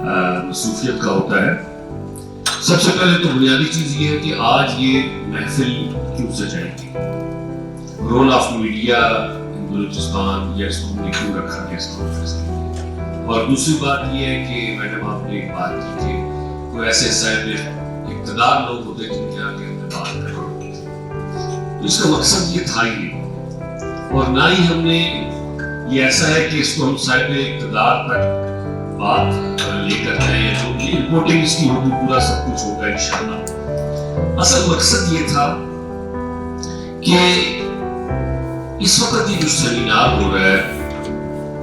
مصروفیت کا ہوتا ہے. سب سے پہلے تو بنیادی چیز یہ ہے کہ آج یہ محفل کیوں سجائی گئی, رول آف میڈیا ان بلوچستان, یا اس کو ہم نے کیوں رکھا گیا اس کانفرنس کے لیے. اور دوسری بات یہ ہے کہ میڈم آپ نے ایک بات کی کہ کوئی ایسے صاحب اقتدار لوگ ہوتے جن کے آگے ہمیں بات کرنا ہوتی تھی, تو اس کا مقصد یہ تھا ہی نہیں, اور نہ ہی ہم نے یہ ایسا ہے کہ اس کو ہم صاحب اقتدار تک بات لے کر جائیں یا جو بھی رپورٹنگ اس کی ہوگی پورا سب کچھ ہوگا انشاءاللہ. اصل مقصد یہ تھا کہ اس وقت یہ جو سیمینار ہو رہا ہے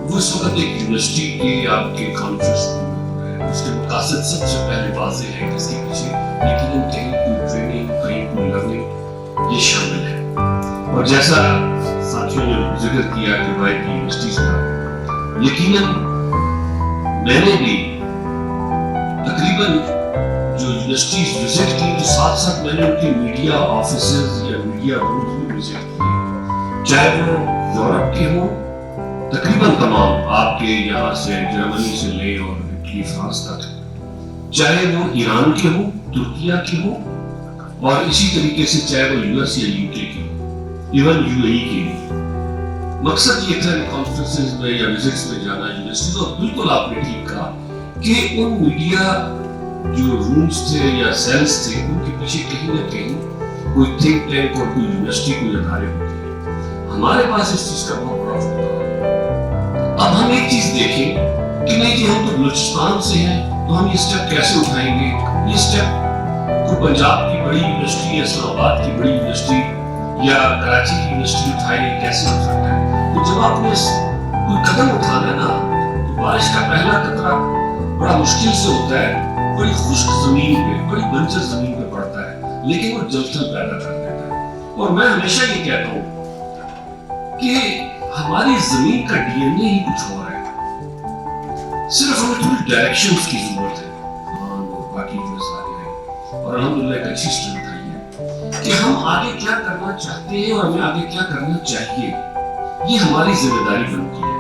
وہ اس وقت ایک یونیورسٹی کے آپ کے کانفرنس میں ہو رہا ہے. اس کے مقاصد سب سے پہلے واضح ہے کہ اس کے پیچھے یقیناً کہیں کوئی ٹریننگ, کہیں کوئی لرننگ یہ شامل ہے. اور جیسا ساتھیوں نے ذکر کیا کہ بھائی کی یونیورسٹیز کا, یقیناً میں نے بھی تقریباً جو یونیورسٹیز وزٹ کی تو ساتھ ساتھ میں نے ان کے میڈیا آفیسز یا میڈیا رومز بھی وزٹ کیے, چاہے وہ یورپ کے ہوں تقریباً تمام, آپ کے یہاں سے جرمنی سے لے اور اٹلی فرانس تک, چاہے وہ ایران کے ہوں, ترکیہ کے ہوں, اور اسی طریقے سے چاہے وہ یو ایس یا یو کے کے ہوں, ایون یو اے ای کے بھی. مقصد یہ تھا کہ کانفرنسز میں یا وزٹس میں جانا یونیورسٹیز, اور بالکل آپ نے ٹھیک کہا کہ ان میڈیا جو رومز تھے یا سیلز تھے ان کے پیچھے کہیں نہ کہیں کوئی تھنک ٹینک اور کوئی یونیورسٹی کوئی ادارے ہوتے ہیں. ہمارے پاس اس چیز کا بہت بڑا فائدہ ہے. اب ہم ایک چیز دیکھیں کہ نہیں جی ہم تو بلوچستان سے ہیں تو ہم یہ اسٹیپ کیسے اٹھائیں گے. یہ اسٹیپ کوئی پنجاب کی بڑی یونیورسٹی یا اسلام آباد کی بڑی یونیورسٹی یا کراچی کی یونیورسٹی اٹھائے کیسے ہو سکتا ہے. تو جب آپ نے کوئی قدم اٹھانا ہے نا تو بارش کا پہلا قطرہ بڑا مشکل سے ہوتا ہے, بڑی خشک زمین پہ, بڑی بنجر زمین پہ پڑتا ہے, لیکن وہ جلتھل پیدا کر دیتا ہے. اور میں ہمیشہ یہ کہتا ہوں کہ ہماری زمین کا ڈی این اے ہی کچھ اور ہے, صرف ہمیں تھوڑی ڈائریکشنز کی ضرورت ہے. ہاں باقی جو سارے ہیں, اور الحمدللہ ایک اچھی اسٹرینتھ آئی ہے کہ ہم آگے کیا کرنا چاہتے ہیں اور ہمیں آگے کیا کرنا چاہیے. یہ ہماری ذمہ داری بنتی ہے.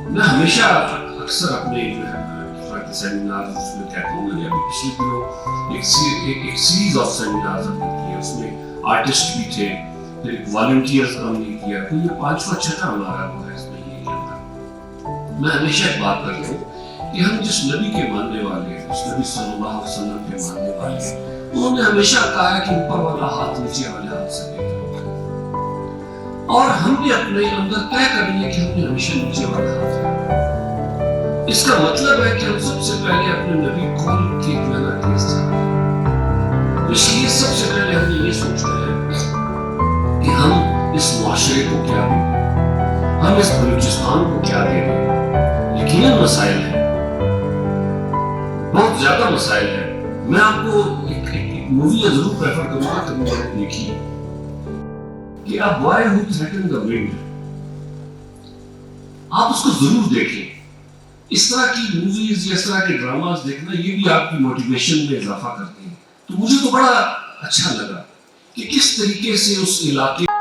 میں ہمیشہ اکثر اپنے سیمینار میں کہتا ہوں, میں نے ابھی پچھلے دنوں ایک سیریز آف سیمینارز ہم نے کیے, اس میں آرٹسٹ بھی تھے, پھر ایک والنٹیئرز کا ہم نے کیا, تو یہ 5واں 6واں ہمارا وہ ہے اس میں یہ کیا. میں ہمیشہ ایک بات کرتا ہوں کہ ہم جس نبی کے ماننے والے ہیں, جس نبی صلی اللہ علیہ وسلم کے ماننے والے ہیں, انہوں نے ہمیشہ کہا ہے کہ اوپر والا ہاتھ نیچے والے ہاتھ سے دیکھتا ہے, اور ہم نے اپنے اندر طے کر لیا کہ ہم نے ہمیشہ نیچے والا ہاتھ رکھنا. اس کا مطلب ہے کہ ہم سب سے پہلے اپنے نبی قول کے اتمنا ٹیسٹ کریں. اس لیے سب سے پہلے ہم نے یہ سوچا ہے کہ ہم اس معاشرے کو کیا دیں گے, ہم اس بلوچستان کو کیا دیں گے. یقیناً مسائل ہیں, بہت زیادہ مسائل ہیں. میں آپ کو ایک مووی ضرور پریفر کروں گا کہ میں نے دیکھی کہ A Boy Who Threatened the Wind, آپ اس کو ضرور دیکھیں. اس طرح کی موویز یا اس طرح کے ڈراماز دیکھنا یہ بھی آپ کی موٹیویشن میں اضافہ کرتے ہیں. تو مجھے تو بڑا اچھا لگا کہ کس طریقے سے اس علاقے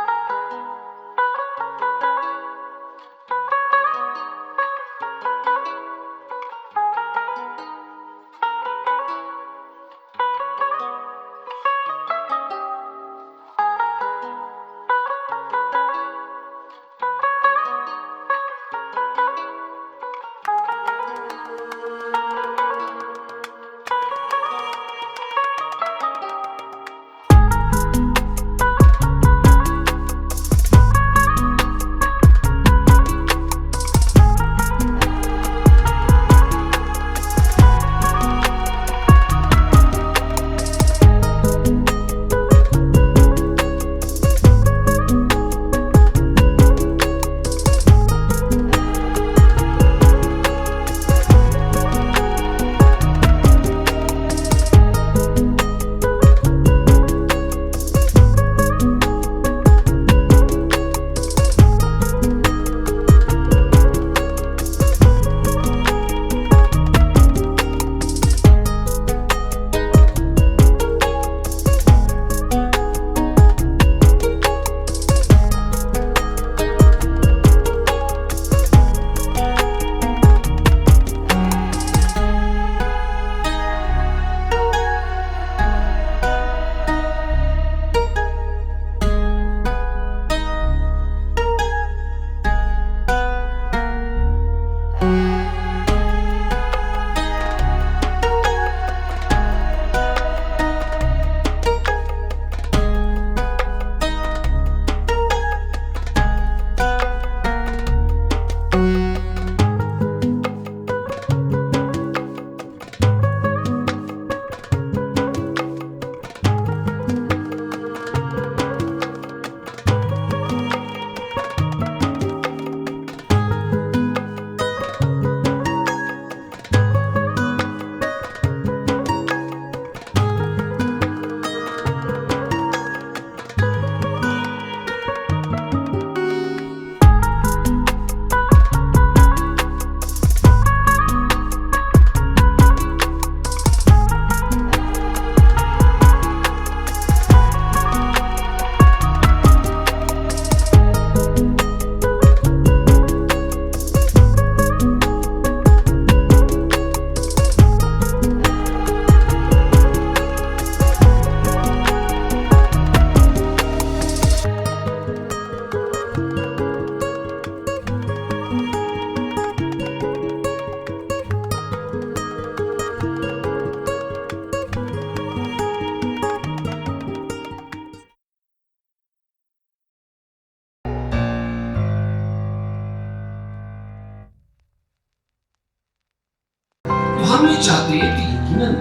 چاہتے ہیں کہ یقیناً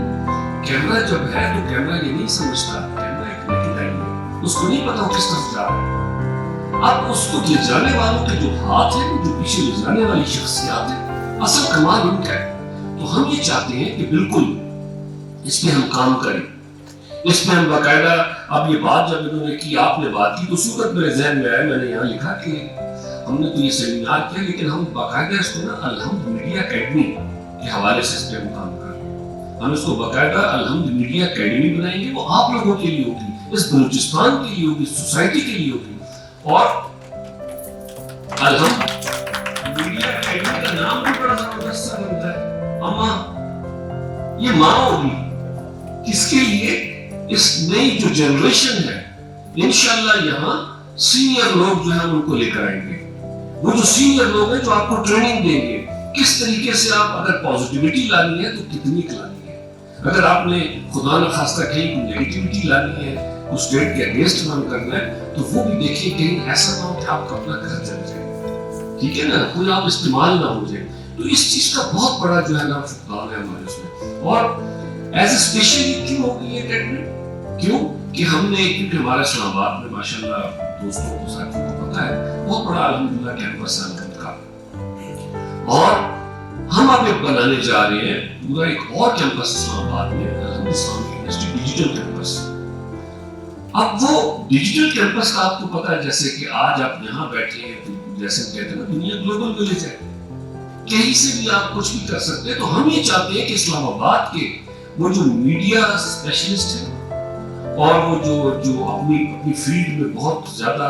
کیمرہ جب ہے تو کیمرہ یہ نہیں سمجھتا کیمرہ ایک نیکڈ آئی ہے، اس کو نہیں پتا وہ کس طرف جا رہا ہے. اب اس کو لے جانے والوں کے جو ہاتھ ہیں، جو پیچھے لے جانے والی شخصیات ہیں، اصل کمال ان کا ہے. تو ہم یہ چاہتے ہیں کہ بالکل اس پہ ہم کام کریں، اس میں ہم باقاعدہ. اب یہ بات جب انہوں نے کی، آپ نے بات کی، تو اسی وقت میرے ذہن میں آیا، میں نے یہاں لکھا کہ ہم نے تو یہ سیمینار کیا لیکن ہم باقاعدہ اس کو نا الحمد میڈیا اکیڈمی کے حوالے سے اس پہ ہم کام کر رہے ہیں. ہم اس کو باقاعدہ الحمد میڈیا اکیڈمی بنائیں گے. وہ آپ لوگوں کے لیے ہوگی، اس بلوچستان کے لیے ہوگی، سوسائٹی کے لیے ہوگی. اور الحمد میڈیا اکیڈمی کا نام بھی بڑا زبردست سا بنتا ہے. اما یہ ماں ہوگی کس کے لیے؟ اس نئی جو جنریشن ہے. انشاءاللہ یہاں سینئر لوگ جو ہیں ان کو لے کر آئیں گے. وہ جو سینئر لوگ ہیں جو آپ کو ٹریننگ دیں گے کس طریقے سے آپ اگر پازیٹیوٹی لانی ہے تو کتنی لانی ہے، اگر آپ نے خدا نہ خواستہ کہیں کوئی نیگیٹیوٹی لانی ہے، کوئی اسٹیٹ کے اگینسٹ کام کرنا ہے، تو وہ بھی دیکھیں کہیں ایسا نہ ہو کہ آپ کا اپنا گھر جل جائے. ٹھیک ہے نا، کوئی آپ استعمال نہ ہو جائے. تو اس چیز کا بہت بڑا جو ہے نا فقدان ہے ہمارے اس میں. اور ایز اے اسپیشلی کیوں ہوگی یہ اکیڈمی؟ کیوں کہ ہم نے، کیونکہ ہمارا اسلام آباد میں ماشاءاللہ دوستوں کو ساتھیوں کو پتا ہے بہت بڑا الحمدللہ کیمپس ہے الحمد کا. اور ہم اب ایک بنانے جا رہے ہیں پورا ایک اور کیمپس اسلام آباد میں، الحمد اسلامی یونیورسٹی ڈیجیٹل کیمپس. اب وہ ڈیجیٹل کیمپس کا آپ کو پتا ہے، جیسے کہ آج آپ یہاں بیٹھے ہیں، جیسے کہتے ہیں نا دنیا گلوبل ولیج ہے، کہیں سے بھی آپ کچھ بھی کر سکتے ہیں. تو ہم یہ چاہتے ہیں کہ اسلام آباد کے وہ جو میڈیا اسپیشلسٹ ہیں اور وہ جو اپنی فیلڈ میں بہت زیادہ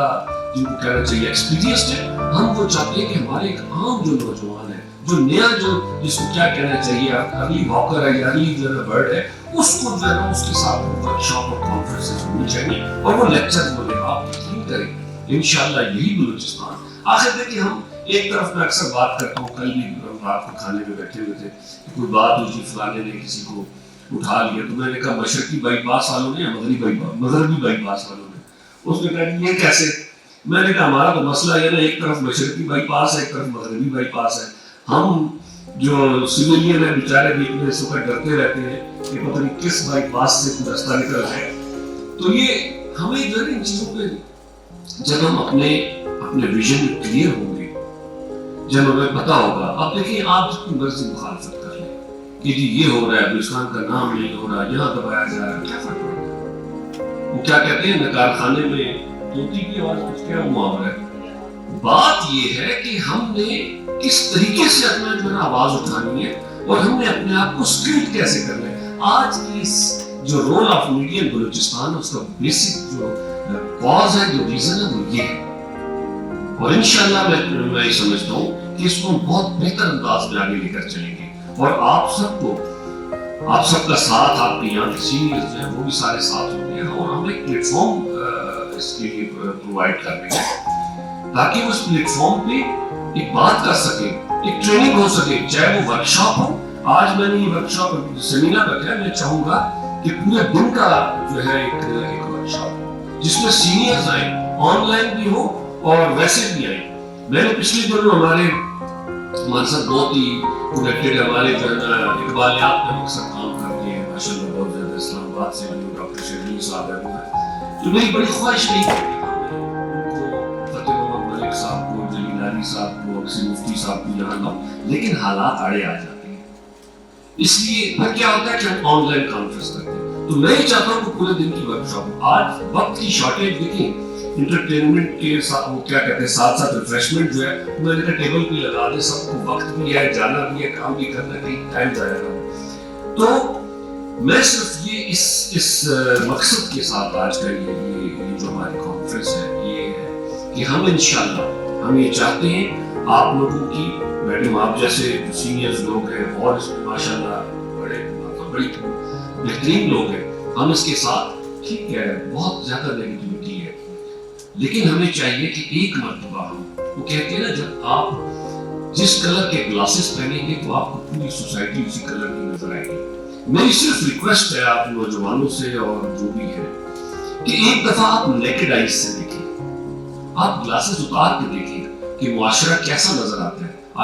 جن کو کہنا چاہیے ایکسپیرینسڈ ہے، ہم وہ چاہتے ہیں کہ ہمارے ایک عام جو نوجوان ہے، جو نیا جو جس کو کیا کہنا چاہیے ارلی واکر ہے یا ارلی جو ہے برڈ ہے، اس کو جو ہے نا اس کے ساتھ ورک شاپ اور کانفرنسز ہونی چاہیے اور وہ لیکچر بولے آپ یقین کریں انشاءاللہ یہی بلوچستان. آخر دیکھیں ہم ایک طرف میں اکثر بات کرتا ہوں، کل بھی رات کو کھانے میں بیٹھے ہوئے تھے کہ کوئی بات ہوئی فلانے نے کسی کو اٹھا لیا، تو میں نے کہا مشرقی بائی پاس والوں نے یا مغربی بائی پاس والوں نے. اس نے کہا یہ کیسے؟ میں نے کہا ہمارا تو مسئلہ یہ نا ایک طرف مشرقی بائی پاس ہے، ایک طرف مغربی بائی پاس ہے. ہم جو سویلین ہیں بیچارے بیچ میں اس وقت ڈرتے رہتے ہیں کہ پتہ نہیں کس بائی پاس سے کوئی راستہ نکل جائے. تو یہ ہمیں جو ہے ان چیزوں پہ جب ہم اپنے ویژن میں کلیئر ہوں گے، جب ہمیں پتا ہوگا. اب دیکھیں آپ جتنی مرضی مخالفت کر لیں کہ جی یہ ہو رہا ہے، بلوچستان کا نام نہیں ہو رہا، یہاں دبایا جا رہا ہے، کیا فرق پڑتا ہے؟ وہ کیا کہتے ہیں نگار خانے میں طوطی کی آواز کچھ کیا معاملہ ہے. بات یہ ہے کہ ہم نے کس طریقے سے اپنا جو ہے آواز اٹھانی ہے اور ہم نے اپنے آپ کو سکلڈ کیسے کرنا ہے. آج کی جو رول آف میڈیا ان بلوچستان، اس کا بیسک جو کاز ہے، جو ریزن ہے، وہ یہ ہے. اور انشاءاللہ میں یہ سمجھتا ہوں کہ اس کو ہم بہت بہتر انداز میں آگے لے کر چلیں گے. اور آپ سب کا ساتھ، آپ کے یہاں کے سینئرز جو ہیں وہ بھی سارے ساتھ ہوتے ہیں اور ہم ایک پلیٹ فارم اس کے لیے پرووائڈ کر رہے ہیں تاکہ وہ اس پلیٹ فارم پہ ایک بات کر سکیں، ایک ٹریننگ ہو سکے، چاہے وہ ورکشاپ ہو. آج میں نے یہ ورکشاپ سیمینار رکھا ہے، میں چاہوں گا کہ پورے دن کا جو ہے ایک ورکشاپ ہو جس میں سینئرز آئیں، آن لائن بھی ہو اور ویسے بھی آئیں. میں نے پچھلے دنوں ہمارے ساتھ بہت ہی کنیکٹڈ ہمارے جو ہے نا اقبالیات میں اکثر کام کرتے ہیں ماشاءاللہ بہت زیادہ اسلام آباد سے ڈاکٹر شہری صاحب ہے. تو میری بڑی خواہش نہیں ہے فتح محمد ملک صاحب کو، جلیل علی صاحب کو، اکثر مفتی صاحب کو یہاں لاؤ، لیکن حالات آڑے آ جاتے ہیں. اس لیے پھر کیا ہوتا ہے کہ ہم آن لائن کانفرنس کرتے ہیں. تو میں چاہتا ہوں کہ پورے دن کی ورکشاپ، آج وقت کی شارٹیج دیکھیں، انٹرٹینمنٹ کے ساتھ وہ کیا کہتے ہیں ساتھ ساتھ ریفریشمنٹ جو ہے میں نے کہا ٹیبل پہ لگا دیں، سب کو وقت بھی ہے، جانا بھی ہے، کام بھی کرنا ہے، کہیں ٹائم ضائع کرنا. تو میں صرف یہ اس مقصد کے ساتھ آج کا یہ جو ہماری کانفرنس ہے یہ ہے کہ ہم انشاءاللہ ہم یہ چاہتے ہیں آپ لوگوں کی، میڈم آپ جیسے سینئرز لوگ ہیں اور اس میں ماشاءاللہ بڑی بہترین لوگ ہیں، ہم اس کے ساتھ ٹھیک ہے بہت زیادہ نیگیٹیوٹی ہے، لیکن ہمیں چاہیے کہ ایک مرتبہ ہم وہ کہتے ہیں نا جب آپ جس کلر کے گلاسز پہنیں گے تو آپ کو پوری سوسائٹی اسی کلر کی نظر آئے گی. میری صرف ریکویسٹ ہے آپ نوجوانوں سے اور جو بھی ہے کہ ایک دفعہ آپ نیکڈ آئیز سے دیکھیں، آپ گلاسز اتار کے دیکھیں کہ معاشرہ کیسا نظر آتا ہے.